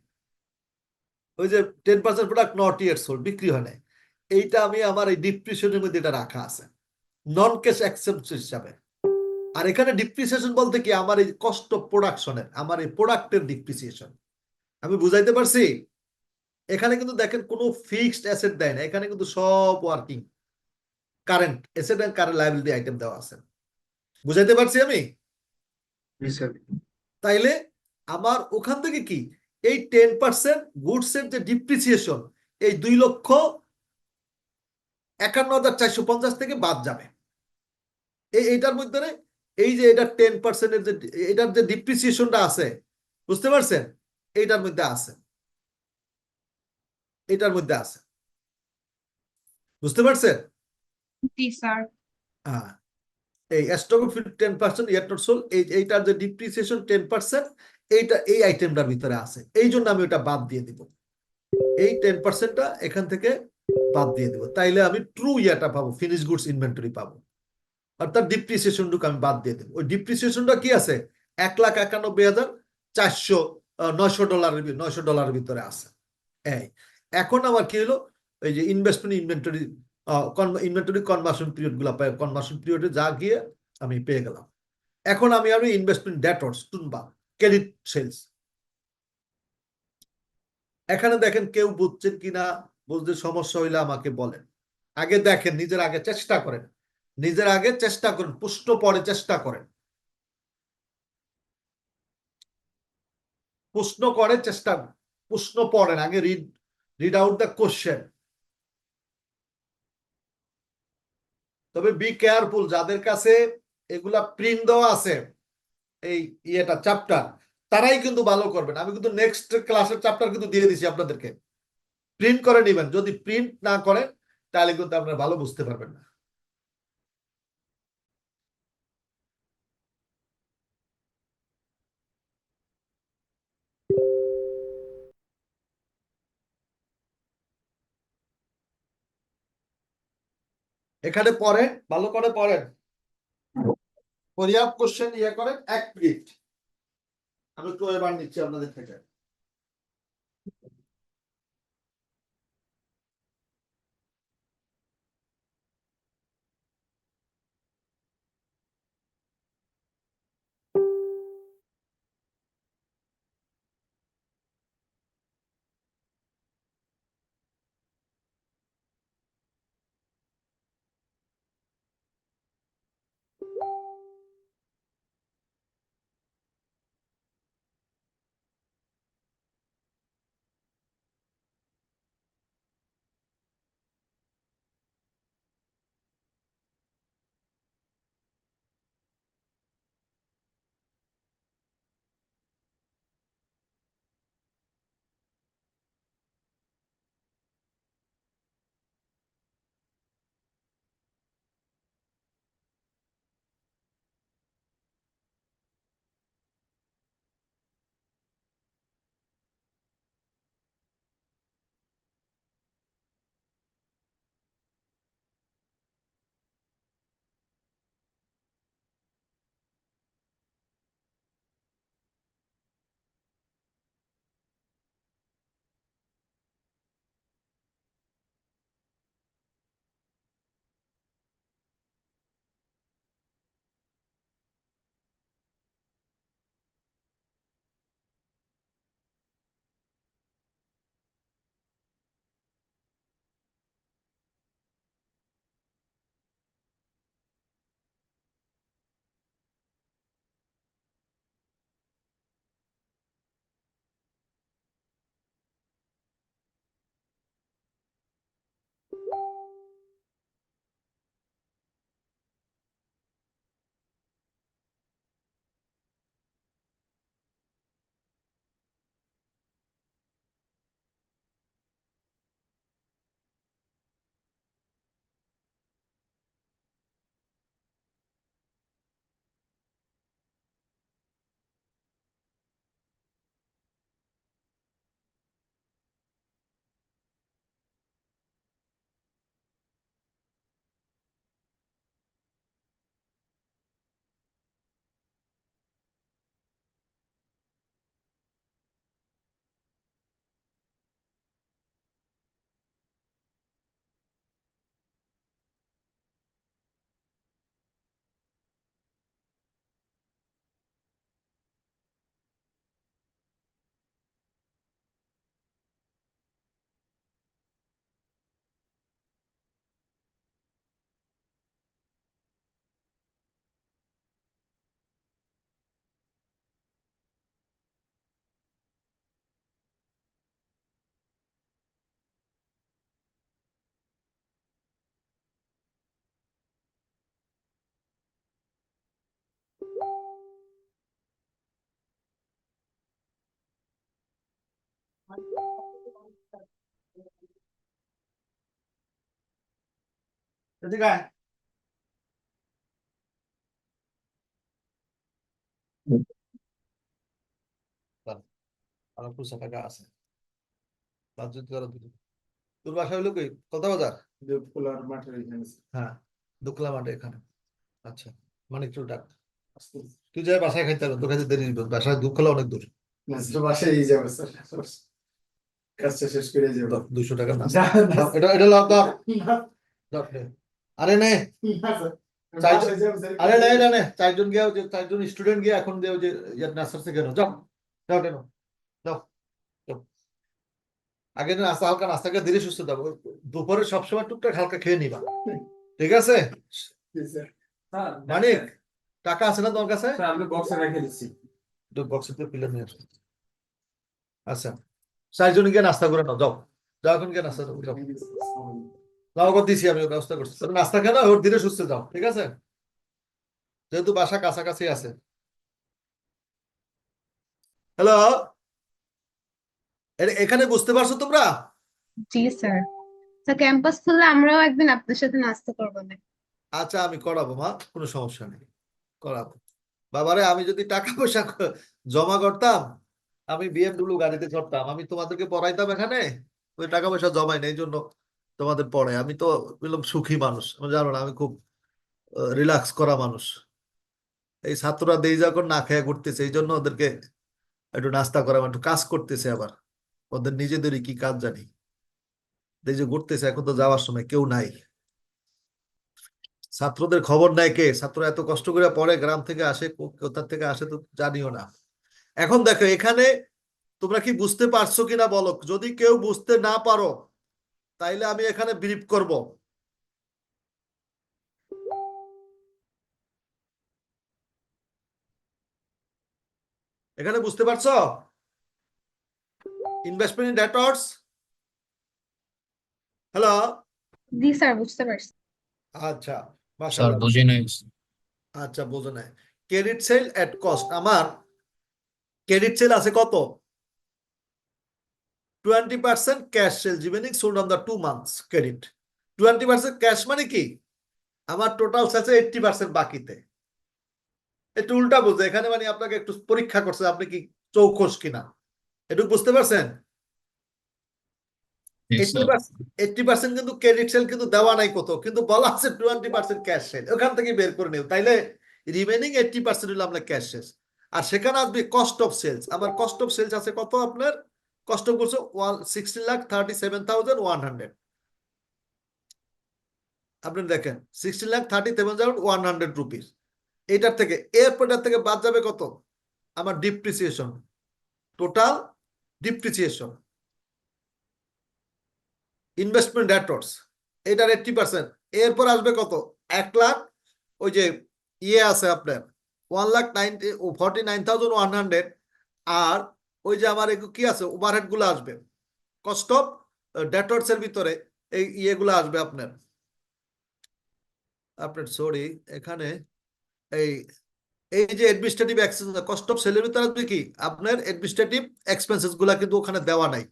ওই যে 10% প্রোডাক্ট নট ইয়েট সোল্ড, বিক্রি হয় নাই, এইটা আমি আমার এই ডিপ্রিসিয়েশনের মধ্যে এটা রাখা আছে নন ক্যাশ এক্সপেন্স হিসাবে। আর এখানে ডিপ্রিসিয়েশন বলতে কি, আমার এই কস্ট অফ প্রোডাকশনের, আমার এই প্রোডাক্টের ডিপ্রিসিয়েশন। আমি বুঝাইতে পারছি? এখানে কিন্তু দেখেন কোনো ফিক্সড অ্যাসেট দেয় না, এখানে কিন্তু সব working current asset and current liability item দেওয়া আছে। বুঝাইতে পারছি আমি? জি স্যার। তাইলে আমার ওখান থেকে কি এই 10% গুডস এর যে ডিপ্রিসিয়েশন, এই 2,51,450 থেকে বাদ যাবে। এইটার মধ্যে এই যে এটা 10% এর যে এটার যে ডিপ্রিসিয়েশনটা আছে, বুঝতে পারছেন? এইটার মধ্যে আছে, এটার মধ্যে আছে, বুঝতে পারছেন? জি স্যার। হ্যাঁ, এই stock of 10% yet not sold, এইটার যে ডিপ্রিসিয়েশন 10%, এইটা এই আইটেমটার ভিতরে আছে, এই জন্য আমি ওটা বাদ দিয়ে দিব, এই 10%টা এখান থেকে বাদ দিয়ে দিব, তাইলে আমি ট্রু ইয়াটা পাবো, ফিনিশ গুডস ইনভেন্টরি পাবো, অর্থাৎ ডিপ্রিসিয়েশনটুকু আমি বাদ দিয়ে দেবো। ওই ডিপ্রিসিয়েশনটা কি আছে? 1,91,900 ভিতরে আছে। এই এখন আমার কি হলো, এই যে ইনভেস্টমেন্ট ইনভেন্টরি কনভার্সন পিরিয়ড গুলা পাই, কনভার্সন পিরিয়ডে যা গিয়ে আমি পেয়ে গেলাম। এখন আমি ইনভেস্টমেন্ট ডেটর্স কিংবা ক্রেডিট সেলস, এখানে দেখেন কেউ বুঝছেন কিনা, বুঝতে সমস্যা হইলে আমাকে বলেন। আগে দেখেন, নিজের আগে চেষ্টা করেন, নিজের আগে চেষ্টা করেন, প্রশ্ন পড়ে চেষ্টা করেন, প্রশ্ন করে চেষ্টা, প্রশ্ন পড়েন আগে, রিড আউট দ্য কোশ্চেন। তবে বি কেয়ারফুল, যাদের কাছে এগুলা প্রিন্ট দেওয়া আছে এই ইয়েটা চ্যাপ্টার, তারাই কিন্তু ভালো করবেন। আমি কিন্তু নেক্সট ক্লাসের চ্যাপ্টার কিন্তু দিয়ে দিছি আপনাদেরকে, প্রিন্ট করে নেবেন। যদি প্রিন্ট না করেন তাহলে কিন্তু আপনারা ভালো বুঝতে পারবেন না। এখানে পড়েন, ভালো করে পড়েন, পর্যাপ্ত কোশ্চেন ইয়ে করেন, 1 মিনিট আমি একটু এবার নিচ্ছি আপনাদের থেকে। এদিকে আয়। আরো 200 টাকা আছে, তার যদি আরো দিবি। তোর বাসা হলো কি, কত বাজার? খোলার মাঠের এখানে হ্যাঁ, দুকলা মাঠে এখানে। আচ্ছা, মানিক চুল ডাক। তুই যাই বাসায় খাইতে হবে, তোর কাছে দেরি নিব, বাসায় দুকলা অনেক দূর। বাসায় যাবে স্যার, কাজটা শেষ করে যাবে। 200 টাকা না, না, না, এটা এটা লাভ দাও। দাও, নে। আরে নে, বাসায় যাবে স্যার। আরে নে না নে, 4 জন গিয়ে, যে 4 জন স্টুডেন্ট গিয়ে এখন যে ওই যে নার্সার থেকে যাও, যাও কেন, যাও যাও। আগে না নাস্তা, হালকা নাস্তা করে ধীরে সুস্থ দাও, দুপুরে সবসময় টুকটাক হালকা খেয়ে নিবা, ঠিক আছে? স্যার মানিক, টাকা আছে না তোমার কাছে? স্যার আমি বক্সে রেখে দিচ্ছি। বক্সে তো পিলার নিয়ে আসো। আচ্ছা, 4 জন গিয়ে নাস্তা করে নাও, যাও যাও, এখন গিয়ে নাস্তা করো, যাও। নগদ দিছি আমি, ব্যবস্থা করছি। তুমি নাস্তা খেয়ে নাও, ওর ধীরে সুস্থে যাও, ঠিক আছে? যেহেতু বাসা কাছাকাছি আছে। হ্যালো, এখানে বুঝতে পারছো তোমরা? জি স্যার। তো ক্যাম্পাস খুললে আমরাও একদিন আপনার সাথে নাস্তা করবো না? আচ্ছা, আমি করাবো মা, কোনো সমস্যা নেই, করাবো। বাবারে, আমি যদি টাকা পয়সা জমা করতাম, আমি BMW গাড়িতে চড়তাম, আমি তোমাদেরকে পড়াইতাম এখানে। ওই টাকা পয়সা জমাই নেই, এই জন্য তোমাদের পড়ে। আমি তো বললাম সুখী মানুষ, আমি জানো না, আমি খুব রিল্যাক্স করা মানুষ। এই ছাত্ররা দেই যখন না খেয়ে ঘুরতেছে, এই জন্য ওদেরকে একটু নাস্তা করা, একটু কাজ করতেছে। আবার ওদের নিজেদেরই কি কাজ জানি, এই যে ঘুরতেছে, এখন তো যাওয়ার সময় কেউ নাই। ছাত্রদের খবর নেয় কে? ছাত্র এত কষ্ট করে পড়ে, গ্রাম থেকে আসে, কোথা থেকে আসে তো জানিও না। এখন দেখো এখানে তোমরা কি বুঝতে পারছো কিনা বলো। যদি কেউ বুঝতে না পারো, তাইলে আমি এখানে ব্রিফ করব। এখানে বুঝতে পারছো? Investment in debtors. Hello, G sir, বুঝতে পারছি। আচ্ছা, স্যার মাশাআল্লাহ। বুঝি নাই। আচ্ছা, বোঝো না। ক্রেডিট সেল এট কস্ট, আমার ক্রেডিট সেল আছে কত? 20% cash sell remaining sold on the 2 months credit. 20% cash মানে কি? আমার টোটাল সেলসে 80% বাকিতে। একটু উল্টা বুঝে, এখানে মানে আপনাকে একটু পরীক্ষা করছে আপনি কি চৌখস কিনা, একটু বুঝতে পারছেন? 80% কিন্তু ক্রেডিট সেল কিন্তু দেওয়া নাই কত, কিন্তু বলা আছে 20% ক্যাশ সেল, ওখান থেকে বের করে নিও, তাইলে রিমেনিং 80% হলো আপনার ক্যাশ সেলস। আর সেখানে আসবে কস্ট অফ সেলস। আমার কস্ট অফ সেলস আছে কত? আপনার কস্ট অফ গুডস 16,37,100। আপনি দেখেন 16,37,100 রুপিস। এটার থেকে এরপরটার থেকে বাদ যাবে কত? আমার depreciation, total depreciation, investment debtors, এটার 80%। এরপর আসবে কত? 1 লাখ, ওই যে ইয়ে আছে আপনার 1,49,100। আর ওই যে আমার কি আছে, ওভারহেড গুলো আসবে, কস্ট অফ ডেটর্স এর ভিতরে এই ইয়েগুলো আসবে আপনার। সরি, এখানে এই এই যে অ্যাডমিনিস্ট্রেটিভ এক্সপেন্স, কস্ট অফ সেলের ভিতরে আসবে কি আপনার অ্যাডমিনিস্ট্রেটিভ এক্সপেন্সেস গুলা, কিন্তু ওখানে দেওয়া নাই।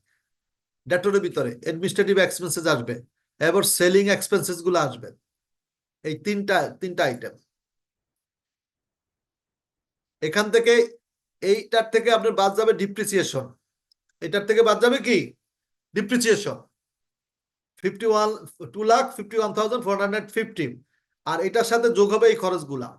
ডেটরের ভিতরে অ্যাডমিনিস্ট্রেটিভ এক্সপেন্সেস আসবে, এবার সেলিং এক্সপেন্সেস গুলো আসবে। এই তিনটা আইটেম। এখান থেকে এইটার থেকে আপনার বাদ যাবে ডিপ্রিসিয়েশন। এটার থেকে বাদ যাবে কি? ডিপ্রিসিয়েশন 2,51,450। আর এটার সাথে যোগ হবে এই খরচগুলা,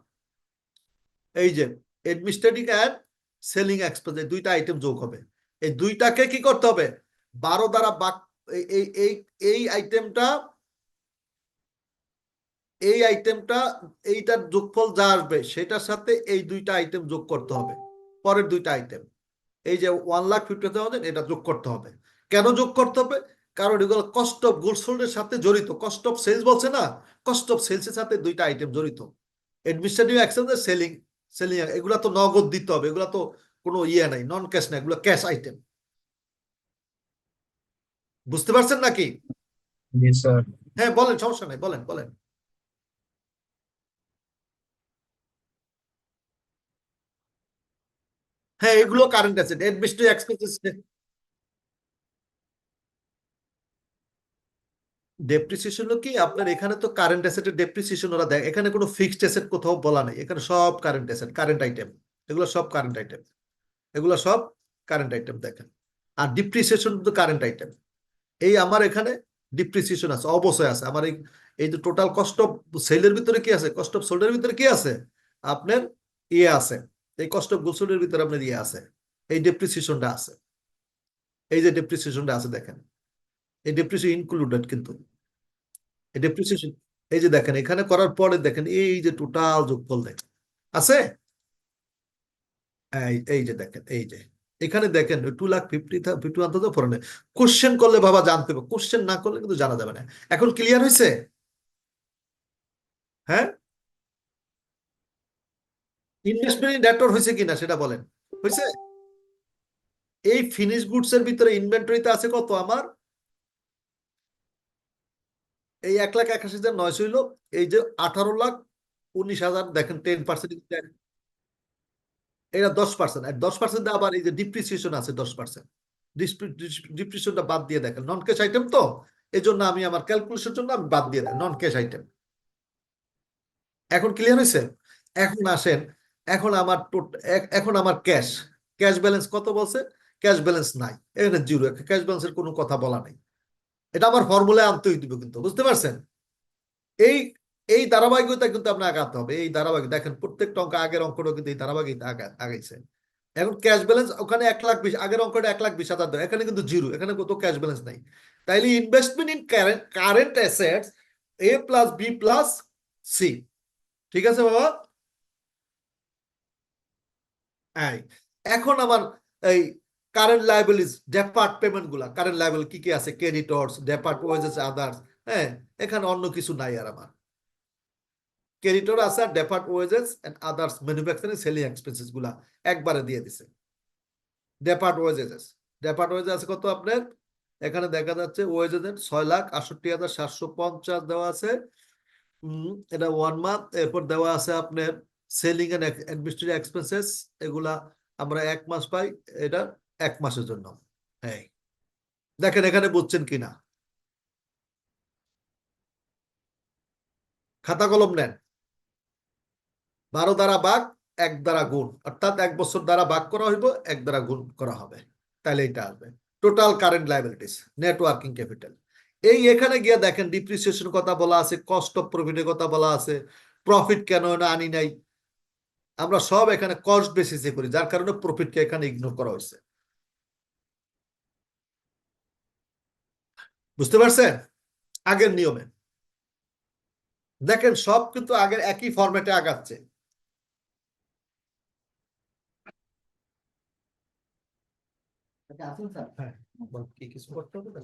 এই যে অ্যাডমিনিস্ট্রেটিভ এন্ড সেলিং এক্সপেন্স, এই দুইটা আইটেম যোগ হবে। এই দুইটাকে কি করতে হবে? 12 দ্বারা ভাগ। এই আইটেমটা এইটার যোগফল যা আসবে সেটার সাথে এই দুইটা আইটেম যোগ করতে হবে। পরের দুইটা আইটেম, এই যে 1,50,000, এটা যোগ করতে হবে। কেন যোগ করতে হবে? কারণ এগুলো কস্ট অফ গুডস সোল্ড এর সাথে জড়িত। কস্ট অফ সেলস বলছে না, কস্ট অফ সেলস এর সাথে দুইটা আইটেম জড়িত। অ্যাডমিনিস্ট্রেটিভ এক্সপেন্স, সেলিং এগুলা তো নগদ দিতে হবে, এগুলা তো কোনো ইয়ে নাই, নন ক্যাশ না, এগুলো ক্যাশ আইটেম। বুঝতে পারছেন নাকি? জি স্যার। হ্যাঁ বলেন, সমস্যা নাই, বলেন বলেন। হ্যাঁ, এগুলো current asset. Administrative expenses, depreciation হলো কি আপনার, এখানে তো কারেন্ট অ্যাসেটের ডেপ্রিসিয়েশন ওরা দেয়, এখানে কোনো ফিক্সড অ্যাসেট কোথাও বলা নাই, এখানে সব কারেন্ট অ্যাসেট, কারেন্ট আইটেম, এগুলো সব কারেন্ট আইটেম, এগুলো সব কারেন্ট আইটেম দেখেন। আর ডিপ্রিসিয়েশন তো কারেন্ট আইটেম। এই আমার এখানে ডিপ্রিসিয়েশন আছে, অবশ্যই আছে। আমার এই যে টোটাল কস্ট অফ সেলের ভিতরে কি আছে, কস্ট অফ সোল্ডের ভিতরে কি আছে আপনার ইয়ে আছে, এই কস্ট অফ গুডস সোল্ডের ভিতরে আপনার ইয়ে আছে, এই ডেপ্রিসিয়েশনটা আছে। এই যে ডেপ্রিসিয়েশনটা আছে দেখেন, এই ডেপ্রিসিয়েশন ইনক্লুডেড, কিন্তু এই ডেপ্রিসিয়েশন, এই যে দেখেন এখানে করার পরে দেখেন এই যে টোটাল যোগফল দেখেন আছে, এই যে দেখেন, এই যে এখানে দেখেন 2,50,000 ফরেন। কোশ্চেন করলে বাবা জানতে হবে, কোশ্চেন না করলে কিন্তু জানা যাবে না। এখন ক্লিয়ার হয়েছে? হ্যাঁ, ইনভেস্টমেন্ট ইন ডেটর হয়েছে কিনা সেটা বলেন। হয়েছে? এই ফিনিশ গুডস এর ভিতরে ইনভেন্টরিতে আছে কত আমার? এই 1,81,900 হইলো, এই যে 18,19,000, দেখেন 10%, এটা 10%, আর 10% আবার এই যে ডিপ্রিসিয়েশন আছে 10%। ডিপ্রিসিয়েশনটা বাদ দিয়ে দেখেন, নন ক্যাশ আইটেম তো, এই জন্য আমি আমার ক্যালকুলেশনের জন্য আমি বাদ দিয়ে দেয় নন ক্যাশ আইটেম। এখন ক্লিয়ার হয়েছে? এখন আসেন, এখন আমার ক্যাশ ক্যাশ ব্যালেন্স কত বলছে? ক্যাশ ব্যালেন্স নাই, এখানে জিরো, ক্যাশ ব্যালেন্সের কোনো কথা বলা নাই। এটা আমার ফর্মুলায় আনতেই দিব, কিন্তু বুঝতে পারছেন? এই এই ধারাবাহিকতা কিন্তু আপনার আগাতে হবে, এই ধারাবাহিক দেখেন প্রত্যেকটা অঙ্ক, আগের অঙ্কটা কিন্তু এই ধারাবাহিকতা আগাইছে। এখন ক্যাশ ব্যালেন্স ওখানে 1,20,000, আগের অঙ্কটা 1,20,000 দেয়, এখানে কিন্তু জিরো, এখানে কত ক্যাশ ব্যালেন্স নাই। তাইলে investment in current assets A + B + C, ঠিক আছে বাবা? এখন আমার এই কারেন্ট লায়াবিলিটিস, ডেপার্ট পেমেন্ট গুলা, কারেন্ট লায়াবিলিটি কি কি আছে? Creditors, deferred wages, others. হ্যাঁ, এখানে অন্য কিছু নাই আর আমার। ক্রেডিটর আছে আর deferred wages and others manufacturing selling expenses গুলা একবারে দিয়ে দিছে। ডেপার্ট ওয়েজেস, ডেপার্ট ওয়েজেস আছে কত আপনার? এখানে দেখা যাচ্ছে ওয়েজেস 6,68,750 দেওয়া আছে। এটা 1 মান্থ। এরপর দেওয়া আছে আপনার সেলিং এন্ড অ্যাডমিনিস্ট্রেটিভ এক্সপেন্সেস, এগুলা আমরা 1 মাস পাই, এটা 1 মাসের জন্য। হ্যাঁ, দেখেন এখানে বুঝছেন কিনা? খাতা কলম নেন, 12 দ্বারা ভাগ, 1 দ্বারা গুণ, অর্থাৎ 1 বছর দ্বারা ভাগ করা হইব, 1 দ্বারা গুণ করা হবে, তাহলে এটা আসবে total current liabilities, net working capital. এই এখানে গিয়ে দেখেন ডিপ্রিসিয়েশন কথা বলা আছে, কস্ট অফ প্রফিটের কথা বলা আছে, প্রফিট কেন না আনি নাই, আমরা সব এখানে কস্ট বেসিসে করি, যার কারণে প্রফিটকে এখানে ইগনোর করা হয়েছে। বুঝতে পারছেন? আগের নিয়মে দেখেন সব কিন্তু আগের একই ফরম্যাটে আগাচ্ছে। হ্যাঁ, কি কিছু করতে হবে না?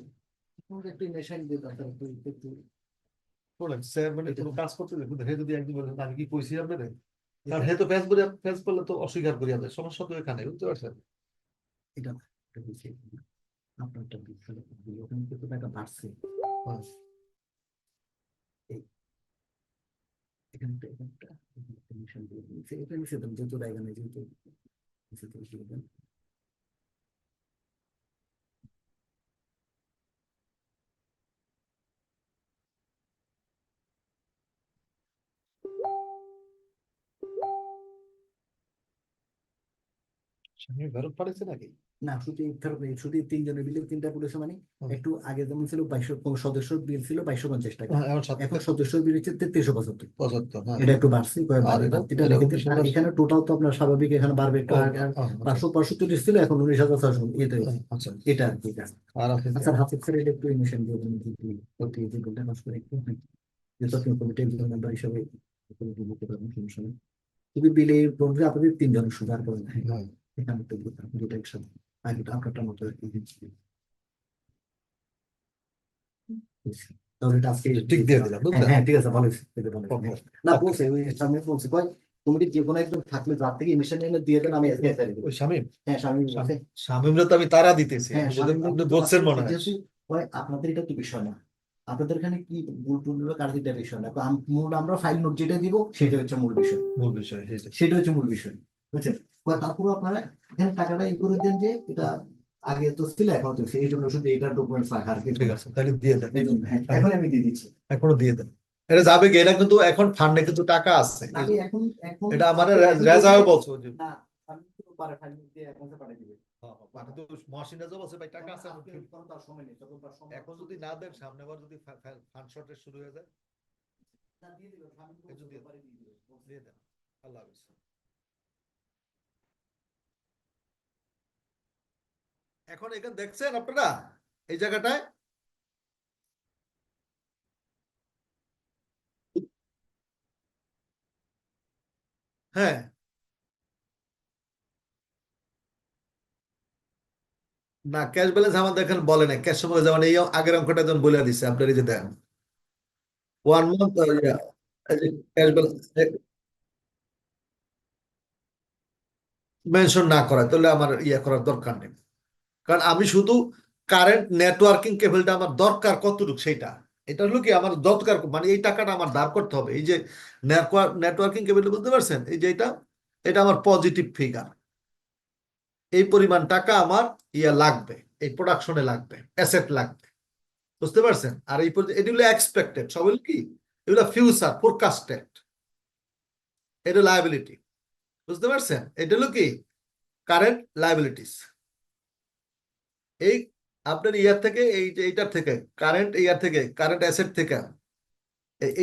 বলেন স্যার, মানে কোনো কাজ করতে দেখুন, হে যদি একদিন বলেন আমি কি কইছি আপনাদের, কারণ হে তো ফেস করলে তো অস্বীকার করিয়া দেয়, সমস্যা তো এখানে, বুঝতে পারছেন? এটা একটা বিষয়, আপনারটা বিষয়, ওখানে কত টাকা বাড়ছে, হ্যাঁ। এখানটা এখানটা কমিশন দিয়ে দিয়েছে, এটা নিষেধ, যেহেতু জায়গা নেই, যেহেতু নিষেধ করে দেন। স্বামী ফেরত পাঠাইছে নাকি? না, শুধু শুধু 3 জনের বিলে 3টা পুলিশ মানে একটু আগে যেমন ছিল 2200 সদস্য বিল ছিল 2250 টাকা, এখন সদস্য বিল হচ্ছে 3375। এটা একটু বাড়ছে, এটা লিখে দিন। আর এখানে টোটাল তো আপনার স্বাভাবিক এখানে বাড়বে একটু, 545 ছিল, এখন 19,600, এটা এটা আর কি। আচ্ছা হাফিজ স্যার, এটা একটু ইমিশন দিয়ে দেবেন, যে বিলটা নষ্ট করে একটু, যেহেতু আপনি কমিটির মেম্বার হিসেবে দিতে পারবেন, সমস্যা নেই। কিন্তু বিলে বলতে আপনাদের 3 জনের সুধার করেন, এখানে তো দুটো একসাথে আগে আপনারটা মতো আর কি। তাহলে এটা আজকে ঠিক দিয়ে দিলাম, বুঝলেন? হ্যাঁ ঠিক আছে, ভালো হয়েছে, না বলছে ওই সামনে বলছে কয় কমিটি যে কোনো একজন থাকলে যার থেকে ইমিশন নিয়ে দিয়ে দেন, আমি আজকে এসে দেব। ওই শামীম, হ্যাঁ স্বামী বলছে, শামীমরা তো আমি তারা দিতেছি, হ্যাঁ আপনি বলছেন মনে হয়। আপনাদের এটা তো বিষয় না, আপনাদের এখানে কি ভুল টুল কার্যটা বিষয় না, মূল আমরা ফাইল নোট যেটা দিব সেটা হচ্ছে মূল বিষয়, মূল বিষয় সেটা হচ্ছে মূল বিষয়, বুঝছেন? তারপর আপনারা এখানে টাকাটা ই করে দেন, যে এটা আগে তো ছিল, এখন তো এই জন্য শুধু এইটার ডকুমেন্টস রাখা আর কি। ঠিক আছে, তাহলে দিয়ে দেন, হ্যাঁ, এখন আমি দিয়ে দিচ্ছি। এখনো দিয়ে দেন, এটা যাবে কি? এটা কিন্তু এখন ফান্ডে কিন্তু টাকা আছে, আমি এখন এখন এটা আমাদের রেজাও বলছো যে না, আমি তো পারে ফাইল দিয়ে এখন পাঠিয়ে দিবেন। মানে তো মহসিন রেজা বলছে ভাই টাকা আছে, এখন তার সময় নেই, তখন তার সময় এখন যদি না দেন, সামনে বার যদি ফান্ড শর্টেজ শুরু হয়ে যায়, দিয়ে দিবেন, আমি একটু দিয়ে পারে দিয়ে দিবেন। দিয়ে দেন। আল্লাহ হাফেজ। এখন এখানে দেখছেন আপনারা এই জায়গাটায়, হ্যাঁ না, ক্যাশ ব্যালেন্স আমাদের এখানে বলে না, ক্যাশ সময় যেমন এই আগের অঙ্কটা যেমন বলে দিচ্ছে আপনার, এই যে দেন 1 month ক্যাশ ব্যালেন্স মেনশন না করা, তাহলে আমার করার দরকার নেই। কারণ আমি শুধু কারেন্ট নেটওয়ার্কিং কেবলটা আমার দরকার কতটুকু সেইটা, এটা হলো কি আমার দরকার, মানে এই টাকাটা আমার ধার করতে হবে। এই যে নেটওয়ার্কিং কেবল, বুঝতে পারছেন, এই যে এটা আমার পজিটিভ ফিগার, এই পরিমাণ টাকা আমার লাগবে, এই প্রোডাকশনে লাগবে, অ্যাসেট লাগবে, বুঝতে পারছেন। আর এগুলো এক্সপেক্টেড, সব হলো কি এগুলো ফিউচার ফোরকাস্টেড, এটা লায়াবিলিটি, বুঝতে পারছেন। এটা হলো কি কারেন্ট লায়াবিলিটিস। এই আপনার থেকে এইটার থেকে কারেন্ট থেকে কারেন্ট অ্যাসেট থেকে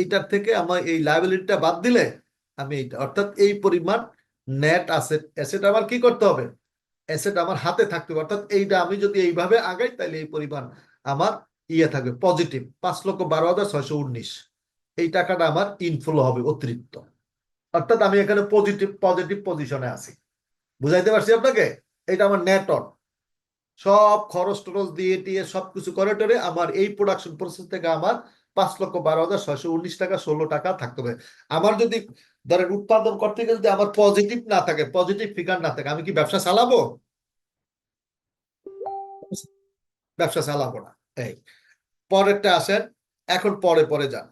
এইটার থেকে আমার এই লায়াবিলিটিটা বাদ দিলে আমি এইটা, অর্থাৎ এই পরিমাণ নেট অ্যাসেট আমার কি করতে হবে, অ্যাসেট আমার হাতে থাকতে হবে। অর্থাৎ এইটা আমি যদি এইভাবে আগাই তাহলে এই পরিমাণ আমার থাকবে পজিটিভ 5,12,619, এই টাকাটা আমার ইনফ্লো হবে অতিরিক্ত। অর্থাৎ আমি এখানে পজিটিভ পজিশনে আছি, বুঝাইতে পারছি আপনাকে। এটা আমার নেট অন, সব খরচ টরচ দিয়ে সবকিছু করে টরে আমার এই প্রোডাকশন প্রসেস থেকে আমার 5,12,619 টাকা 16 টাকা থাকতে হবে। আমার যদি ধরেন উৎপাদন করতে গেলে যদি আমার পজিটিভ না থাকে, পজিটিভ ফিগার না থাকে, আমি কি ব্যবসা চালাবো? ব্যবসা চালাবো না। এই পরেরটা আসেন, এখন পরে যান,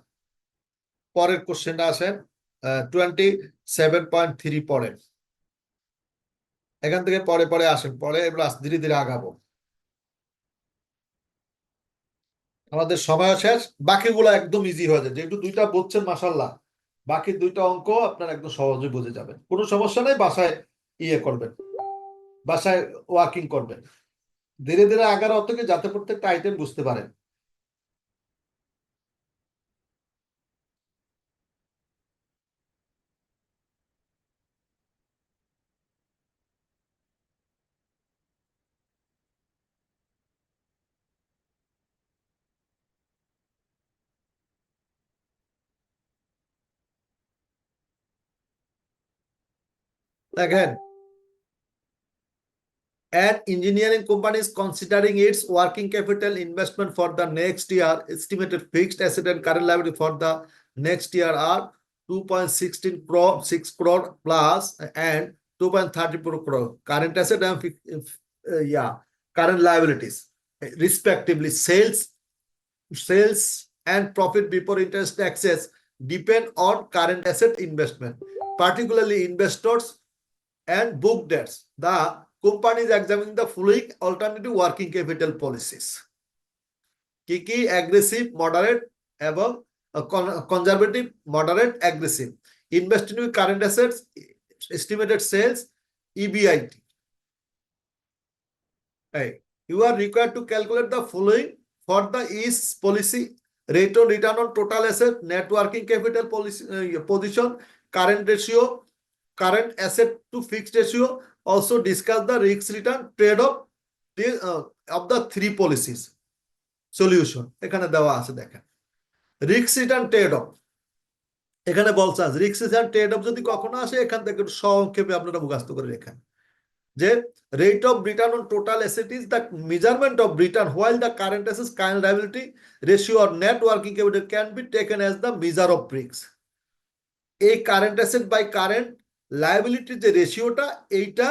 পরের কোশ্চেনটা আসেন 27.3 পরের, এখান থেকে পরে আসেন, পরে এবার ধীরে ধীরে আগাবো, আমাদের সময় শেষ। বাকিগুলো একদম ইজি হয়ে যায়, যেহেতু দুইটা বুঝছেন মাশাআল্লাহ, বাকি দুইটা অঙ্ক আপনার একদম সহজে বুঝে যাবেন, কোনো সমস্যা নেই। বাসায় করবেন, বাসায় ওয়ার্কিং করবেন, ধীরে ধীরে আগার অর্থ কি যাতে প্রত্যেকটা আইটেম বুঝতে পারেন। দেখেন, an engineering company is considering its working capital investment for the next year. Estimated fixed asset and current liability for the next year are 2.16 crore, 6 crore plus and 2.34 crore. Current asset and current liabilities, respectively. Sales and profit before interest taxes depend on current asset investment, particularly investors and book debts. The company is examining the following alternative working capital policies. কি aggressive, moderate এবং conservative, moderate, aggressive. Investing with current assets, estimated sales, EBIT. Hey, you are required to calculate the following for the each policy: rate of return on total asset, net working capital policy position, current ratio, current asset to fixed ratio. Also discuss the risk return trade-off of the three policies. Solution এখানে দেওয়া আছে, দেখেন risk return trade-off এখানে বলছে risk return trade-off যদি কখনো আসে এখান থেকে একটু সংক্ষেপে আপনারা মুখস্থ করে রেখেন যে rate of return on total asset is the measurement of return while the current assets current liability ratio or net working capital can be taken as the measure of risk. এই কারেন্ট অ্যাসেট বাই কারেন্ট লায়াবিলিটির যে রেশিওটা, এইটা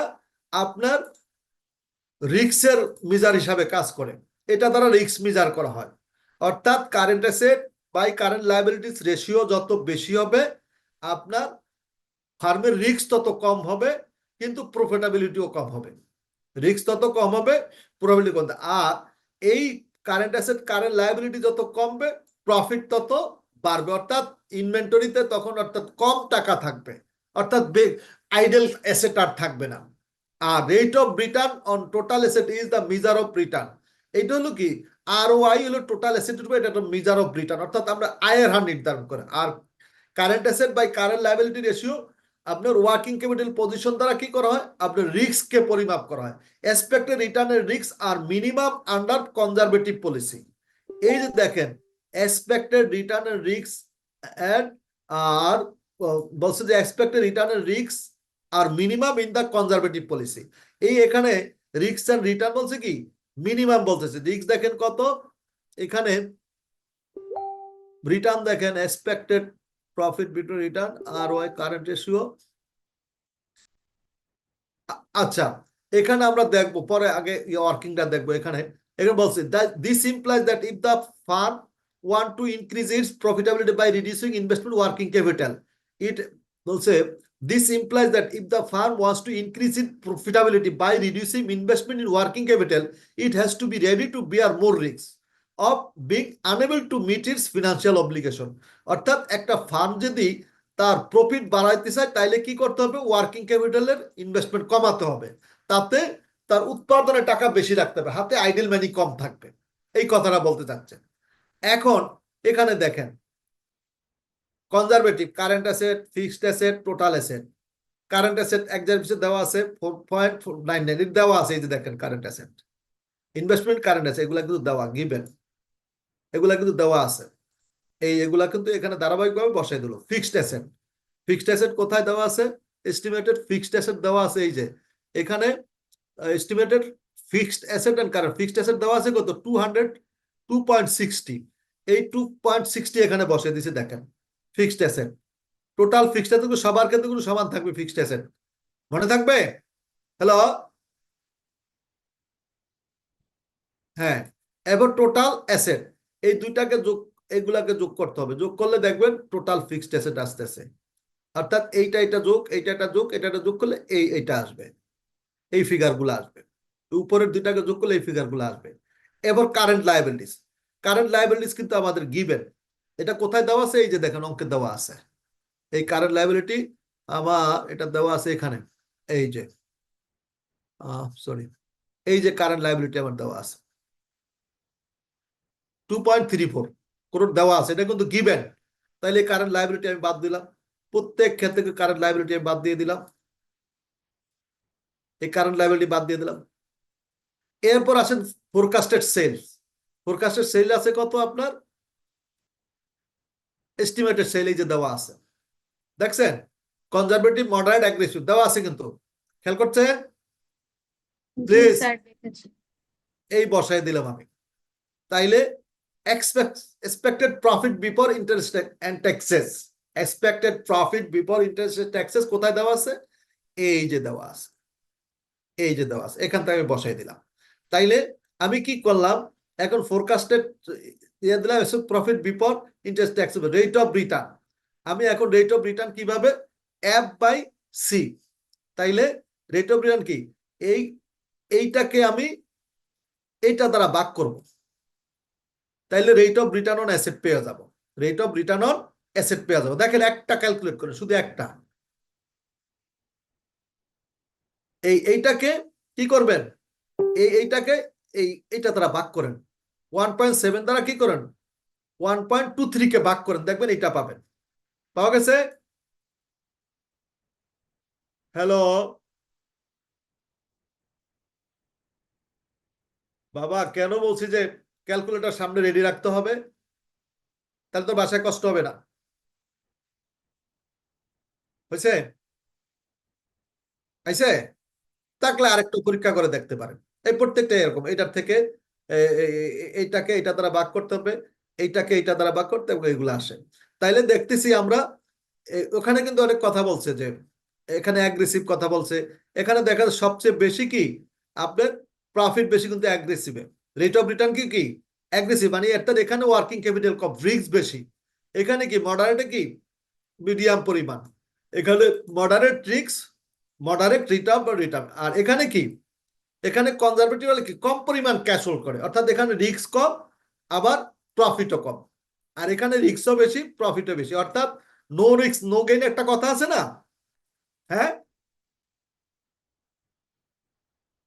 আপনার রিস্কের measure হিসাবে কাজ করে, এটা দ্বারা রিস্ক মেজার করা হয়। অর্থাৎ current asset by current liabilities ratio যত বেশি হবে আপনার ফার্মের রিস্ক তত কম হবে, কিন্তু প্রফিটেবিলিটিও কম হবে। রিস্ক তত কম হবে, প্রফিটেবিলিটি কম। আর এই কারেন্ট অ্যাসেট কারেন্ট লায়াবিলিটি যত কমবে প্রফিট তত বাড়বে। অর্থাৎ ইনভেন্টরিতে তখন অর্থাৎ কম টাকা থাকবে, অর্থাৎ আইডেল অ্যাসেট আর থাকবে না। আর rate of return on total asset is the measure of return. এটা হলো কি ROI হলো টোটাল অ্যাসেটের উপর, এটা একটা মেজার অফ রিটার্ন, অর্থাৎ আমরা আয়ের হার নির্ধারণ করে। আর current asset by current liability ratio আপনার ওয়ার্কিং ক্যাপিটাল পজিশন দ্বারা কি করা হয়, আপনার রিস্ককে পরিমাপ করা হয়। এক্সপেক্টেড রিটার্নের risk are minimum under conservative policy. এই যে দেখেন এক্সপেক্টেড রিটার্নের রিস্ক এন্ড আর বলছে যে এক্সপেক্টেড রিটার্নের risk are minimum in the conservative policy. এই এখানে রিস্ক এন্ড রিটার্ন বলছে কি মিনিমাম বলতেছে রিস্ক দেখেন কত এখানে রিটার্ন দেখেন এক্সপেক্টেড প্রফিট বিটুইন রিটার্ন আর ওয়াই কারেন্ট রেশিও আচ্ছা এখানে আমরা দেখবো পরে আগে ওয়ার্কিংটা দেখবো এখানে বলছে this implies that if the farm want to increase its profitability by reducing investment working capital it বলছে this implies that if the firm wants to increase its profitability by reducing investment in working capital it has to be ready to bear more risks of being unable to meet its financial obligation অর্থাৎ একটা farm যদি তার profit বাড়াইতে চায় তাইলে কি করতে হবে ওয়ার্কিং ক্যাপিটালের ইনভেস্টমেন্ট কমাতে হবে তাতে তার উৎপাদনের টাকা বেশি রাখতে হবে হাতে আইডল মানি কম থাকবে এই কথাটা বলতে চাচ্ছে এখন এখানে দেখেন conservative current asset fixed asset total asset current asset এক জায়গায় দেওয়া আছে 4.99 দেওয়া আছে এই যে দেখেন current asset investment current asset এগুলা কিন্তু দেওয়া গিভেন এগুলা কিন্তু দেওয়া আছে এগুলা কিন্তু এখানে ধারাবাহিকভাবে বসাই দিল ফিক্সড অ্যাসেট কোথায় দেওয়া আছে এস্টিমেটেড ফিক্সড অ্যাসেট দেওয়া আছে এই যে এখানে estimated fixed asset and current fixed asset দেওয়া আছে কত 2.60 এই 2.60 এখানে বসে দিয়েছে দেখেন fixed asset total fixed asset সবার ক্ষেত্রে কোনো সমান থাকবে ফিক্সড অ্যাসেট মনে থাকবে হ্যালো হ্যাঁ এবার টোটাল অ্যাসেট এই দুইটাকে এগুলাকে যোগ করতে হবে যোগ করলে দেখবেন টোটাল ফিক্সড অ্যাসেট আসতেছে অর্থাৎ এটা যোগ এটা যোগ করলে এইটা আসবে এই ফিগারগুলো আসবে উপরের দুইটাকে যোগ করলে এই ফিগারগুলো আসবে এবার কারেন্ট লায়াবিলিটিস কিন্তু আমাদের গিভেন এটা কোথায় দেওয়া আছে এই যে দেখেন অঙ্কে দেওয়া আছে এই কারেন্ট লায়াবিলিটি আমার এটা দেওয়া আছে এখানে এই যে সরি এই যে কারেন্ট লায়াবিলিটি আমার দেওয়া আছে 2.34 কোন দেওয়া আছে এটা কিন্তু গিভেন তাইলে কারেন্ট লায়াবিলিটি আমি বাদ দিলাম প্রত্যেক ক্ষেত্রে কারেন্ট লায়াবিলিটি আমি বাদ দিয়ে দিলাম এই কারেন্ট লায়াবিলিটি বাদ দিয়ে দিলাম এরপর আসেন ফোরকাস্টেড সেল আছে কত আপনার এস্টিমেটেড সেল এই যে দেওয়া আছে দেখছেন কনজারভেটিভ মডারেট অ্যাগ্রেসিভ দেওয়া আছে কিন্তু খেয়াল করছেন প্লিজ এই বসায় দিলাম আমি তাইলে expected profit before interest and taxes কোথায় দেওয়া আছে এই যে দেওয়া আছে এখান থেকে আমি বসাই দিলাম তাইলে আমি কি করলাম এখন ফোরকাস্টেড দিলাম profit before interest tax rate of return আমি এখন রেট অফ রিটার্ন কিভাবে এফ বাই সি তাইলে রেট অফ রিটার্ন কি এইটাকে আমি এইটা দ্বারা ভাগ করব তাইলে rate of return on asset পেয়ে যাব দেখেন একটা ক্যালকুলেট করে শুধু একটা এইটাকে কি করবেন এইটাকে এইটা দ্বারা ভাগ করেন 1.7 দ্বারা কি করেন 1.23 কে ভাগ করেন দেখবেন এটা পাবেন পাওয়া গেছে হ্যালো বাবা কেন বলছি যে ক্যালকুলেটর সামনে রেডি রাখতে হবে তাহলে তো বাসায় কষ্ট হবে না হয়েছে আইছে থাকলে আরেকটু পরীক্ষা করে দেখতে পারেন এই প্রত্যেকটা এরকম এটার থেকে এইটাকে এটা দ্বারা ভাগ করতে হবে এইটাকে এইটা দ্বারা ভাগ করতে হবে এগুলো আসে তাইলে দেখতেছি আমরা ওখানে কিন্তু অনেক কথা বলছে যে এখানে অ্যাগ্রেসিভ কথা বলছে এখানে দেখা যায় সবচেয়ে বেশি কি আপনার প্রফিট বেশি কিন্তু অ্যাগ্রেসিভে রেট অফ রিটার্ন কি অ্যাগ্রেসিভ মানে এখানে ওয়ার্কিং ক্যাপিটাল কম রিস্ক বেশি এখানে কি মডারেটে কি মিডিয়াম পরিমাণ এখানে মডারেট রিটার্ন আর এখানে কি এখানে কনজারভেটিভ হলে কি কম পরিমাণ ক্যাশ হোল্ড করে অর্থাৎ এখানে রিস্ক কম আবার প্রফিটও কম আর এখানে রিস্কও বেশি প্রফিটও বেশি অর্থাৎ নো রিস্ক নো গেইন একটা কথা আছে না হ্যাঁ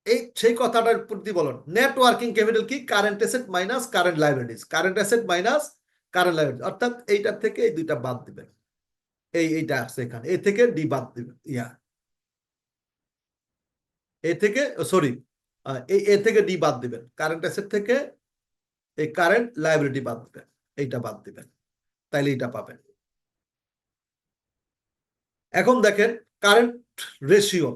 এই সেই কথাটার প্রতি বলুন নেট ওয়ার্কিং ক্যাপিটাল কি current asset minus current liabilities অর্থাৎ এইটার থেকে এই দুইটা বাদ দিবেন এইটা আসছে এখানে এ থেকে ডি বাদ দিবেন এ থেকে সরি এ থেকে ডি বাদ দিবেন কারেন্ট অ্যাসেট থেকে এই কারেন্ট লায়াবিলিটি বাদ দিবেন এইটা বাদ দিবেন তাইলে এইটা পাবেন এখন দেখেন current ratio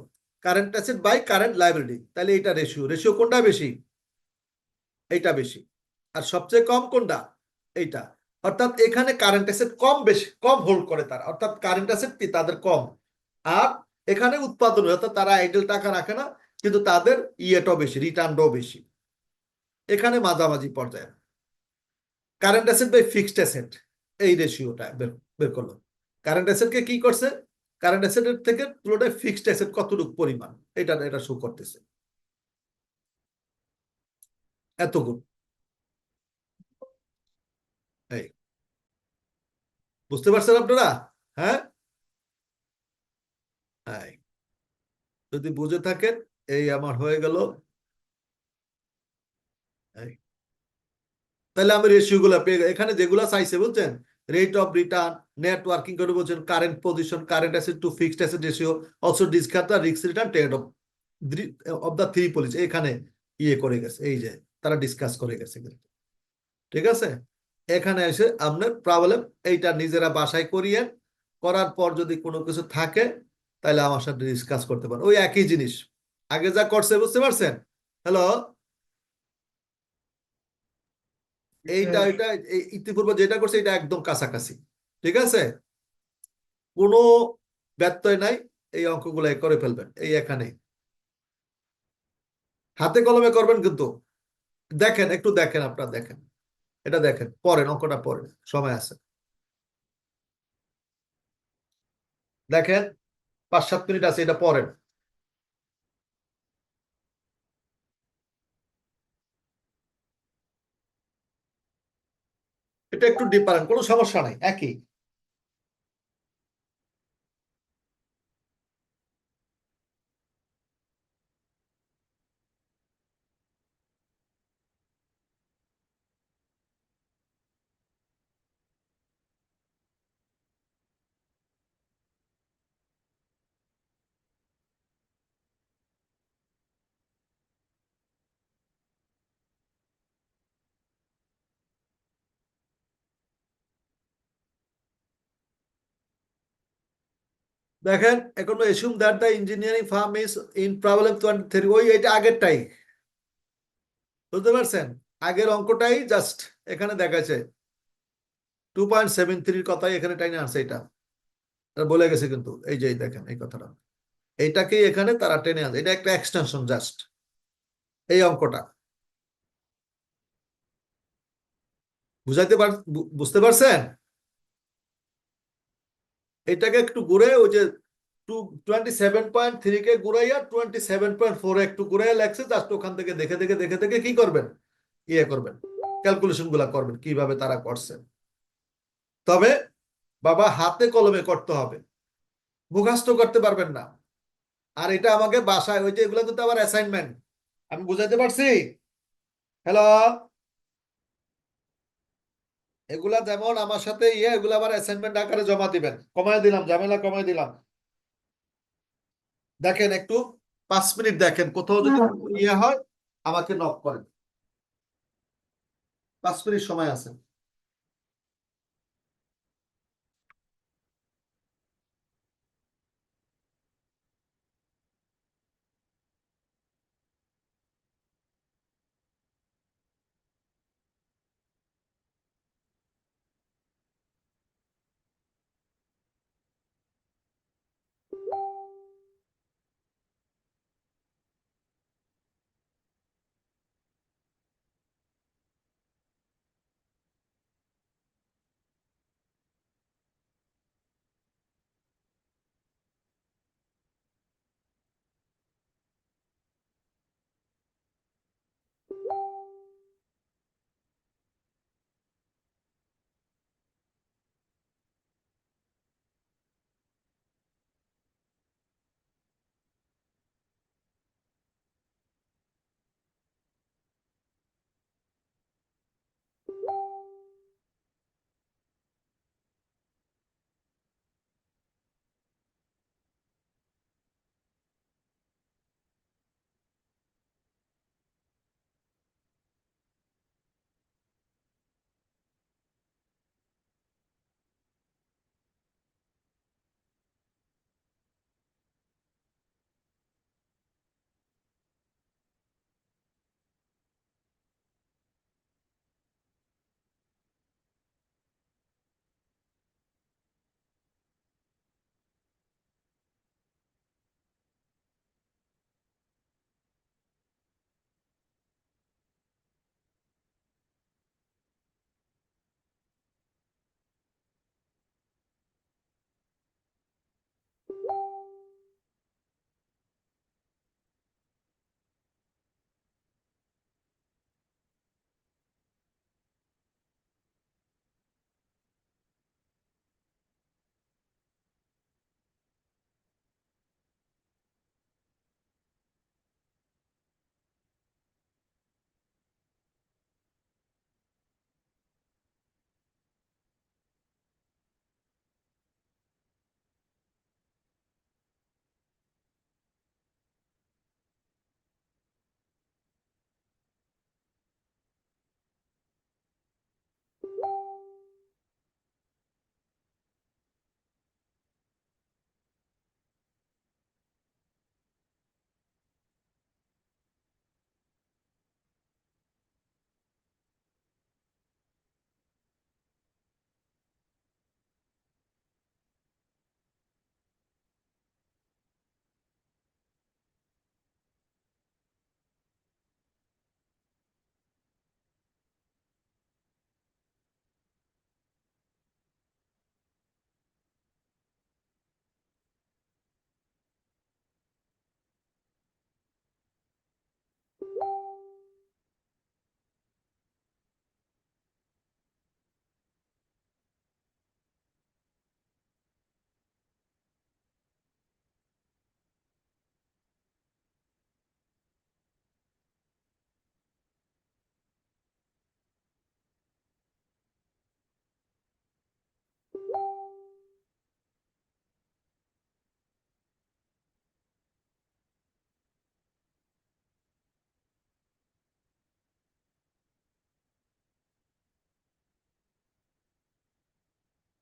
current asset by current liability তাহলে এটা রেশিও কোনটা বেশি এইটা বেশি, আর সবচেয়ে কম কোনটা? এইটা। অর্থাৎ এখানে কারেন্ট অ্যাসেট কম বেশি কম হোল্ড করে তারা, অর্থাৎ কারেন্ট অ্যাসেট কি তাদের কম, আর এখানে উৎপাদন হয়, অর্থাৎ তারা আইডল টাকা রাখে না, কিন্তু তাদের ইয়েটাও বেশি, রিটার্নটাও বেশি। এখানে মাঝামাঝি পর্যায়ে current asset by fixed asset, এই রেশিওটা বের করলো। কারেন্ট অ্যাসেটকে কি করছে, কারেন্ট অ্যাসেটের থেকে পুরোটাই ফিক্সড অ্যাসেট কতটুকু পরিমাণ, এটা শো করতেছে এতগুলো। এই বুঝতে পারছেন আপনারা? হ্যাঁ, হ্যাঁ, যদি বুঝে থাকেন এই আমার হয়ে গেল। তাহলে আমি রেশিও গুলো পেয়ে এখানে যেগুলো চাইছে বুঝছেন, rate of return, net working করে বলছেন, current position, current asset to fixed asset ratio, also discuss the risk return trade off the three policy, এখানে ইয়ে করে গেছে, এই যে তারা ডিসকাস করে গেছে কিন্তু। ঠিক আছে, এখানে এসে আপনার প্রবলেম এইটা নিজেরা বাসায় করিয়েন, করার পর যদি কোনো কিছু থাকে তাহলে আমার সাথে ডিসকাস করতে পারেন, ওই একই জিনিস আগে যা করছে, বুঝতে পারছেন? হ্যালো, এইটা এটা ইতিপূর্বে যেটা করছে এটা একদম কাছাকাছি। ঠিক আছে, কোনো ব্যত্যয় নাই, এই অঙ্কগুলো করে ফেলবেন এই এখানে, হাতে কলমে করবেন কিন্তু। দেখেন, একটু দেখেন, আপনারা দেখেন, এটা দেখেন, পড়েন অঙ্কটা, পড়েন, সময় আছে, দেখেন 5-7 মিনিট আছে, এটা পড়েন। এটা একটু ডিফারেন্ট, কোনো সমস্যা নাই, একই। দেখেন, এখন assume that the engineering firm is in problem 23, ওই এটা আগেরটাই, বুঝতে পারছেন? আগের অঙ্কটাই জাস্ট এখানে দেখাচ্ছে 2.73 কথাই এখানে টাইনে আসছে, এটা বলে গেছে কিন্তু, এই যে দেখেন এই কথাটা, এইটাকেই এখানে তারা টেনে আনছে, এটা একটা এক্সটেনশন জাস্ট, এই অঙ্কটা বুঝতে পারছেন? এটাকে একটু ঘুরে ওই যে 27.3 কে ঘুরাইয়া 27.4 একটু ঘুরাইয়া লাগছে, জাস্ট ওখান থেকে দেখে দেখে দেখে দেখে কি করবেন, ইয়ে করবেন, ক্যালকুলেশন গুলা করবেন কিভাবে তারা করছে। তবে বাবা হাতে কলমে করতে হবে, মুখস্থ করতে পারবেন না। আর এটা আমাকে বাসায়, ওই যে এগুলো কিন্তু আবার অ্যাসাইনমেন্ট, আমি বুঝাইতে পারছি? হ্যালো, এগুলা যেমন আমার সাথে ইয়ে, এগুলো আবার অ্যাসাইনমেন্ট আকারে জমা দিবেন, কমায় দিলাম, ঝামেলা কমায় দিলাম। দেখেন একটু 5 মিনিট দেখেন, কোথাও যদি ইয়ে হয় আমাকে নক করেন, 5 মিনিট সময় আছে।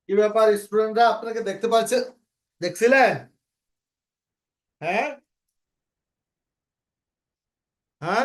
কি ব্যাপার স্টুডেন্টরা, আপনাকে দেখতে পাচ্ছেন, দেখছিলেন? হ্যাঁ হ্যাঁ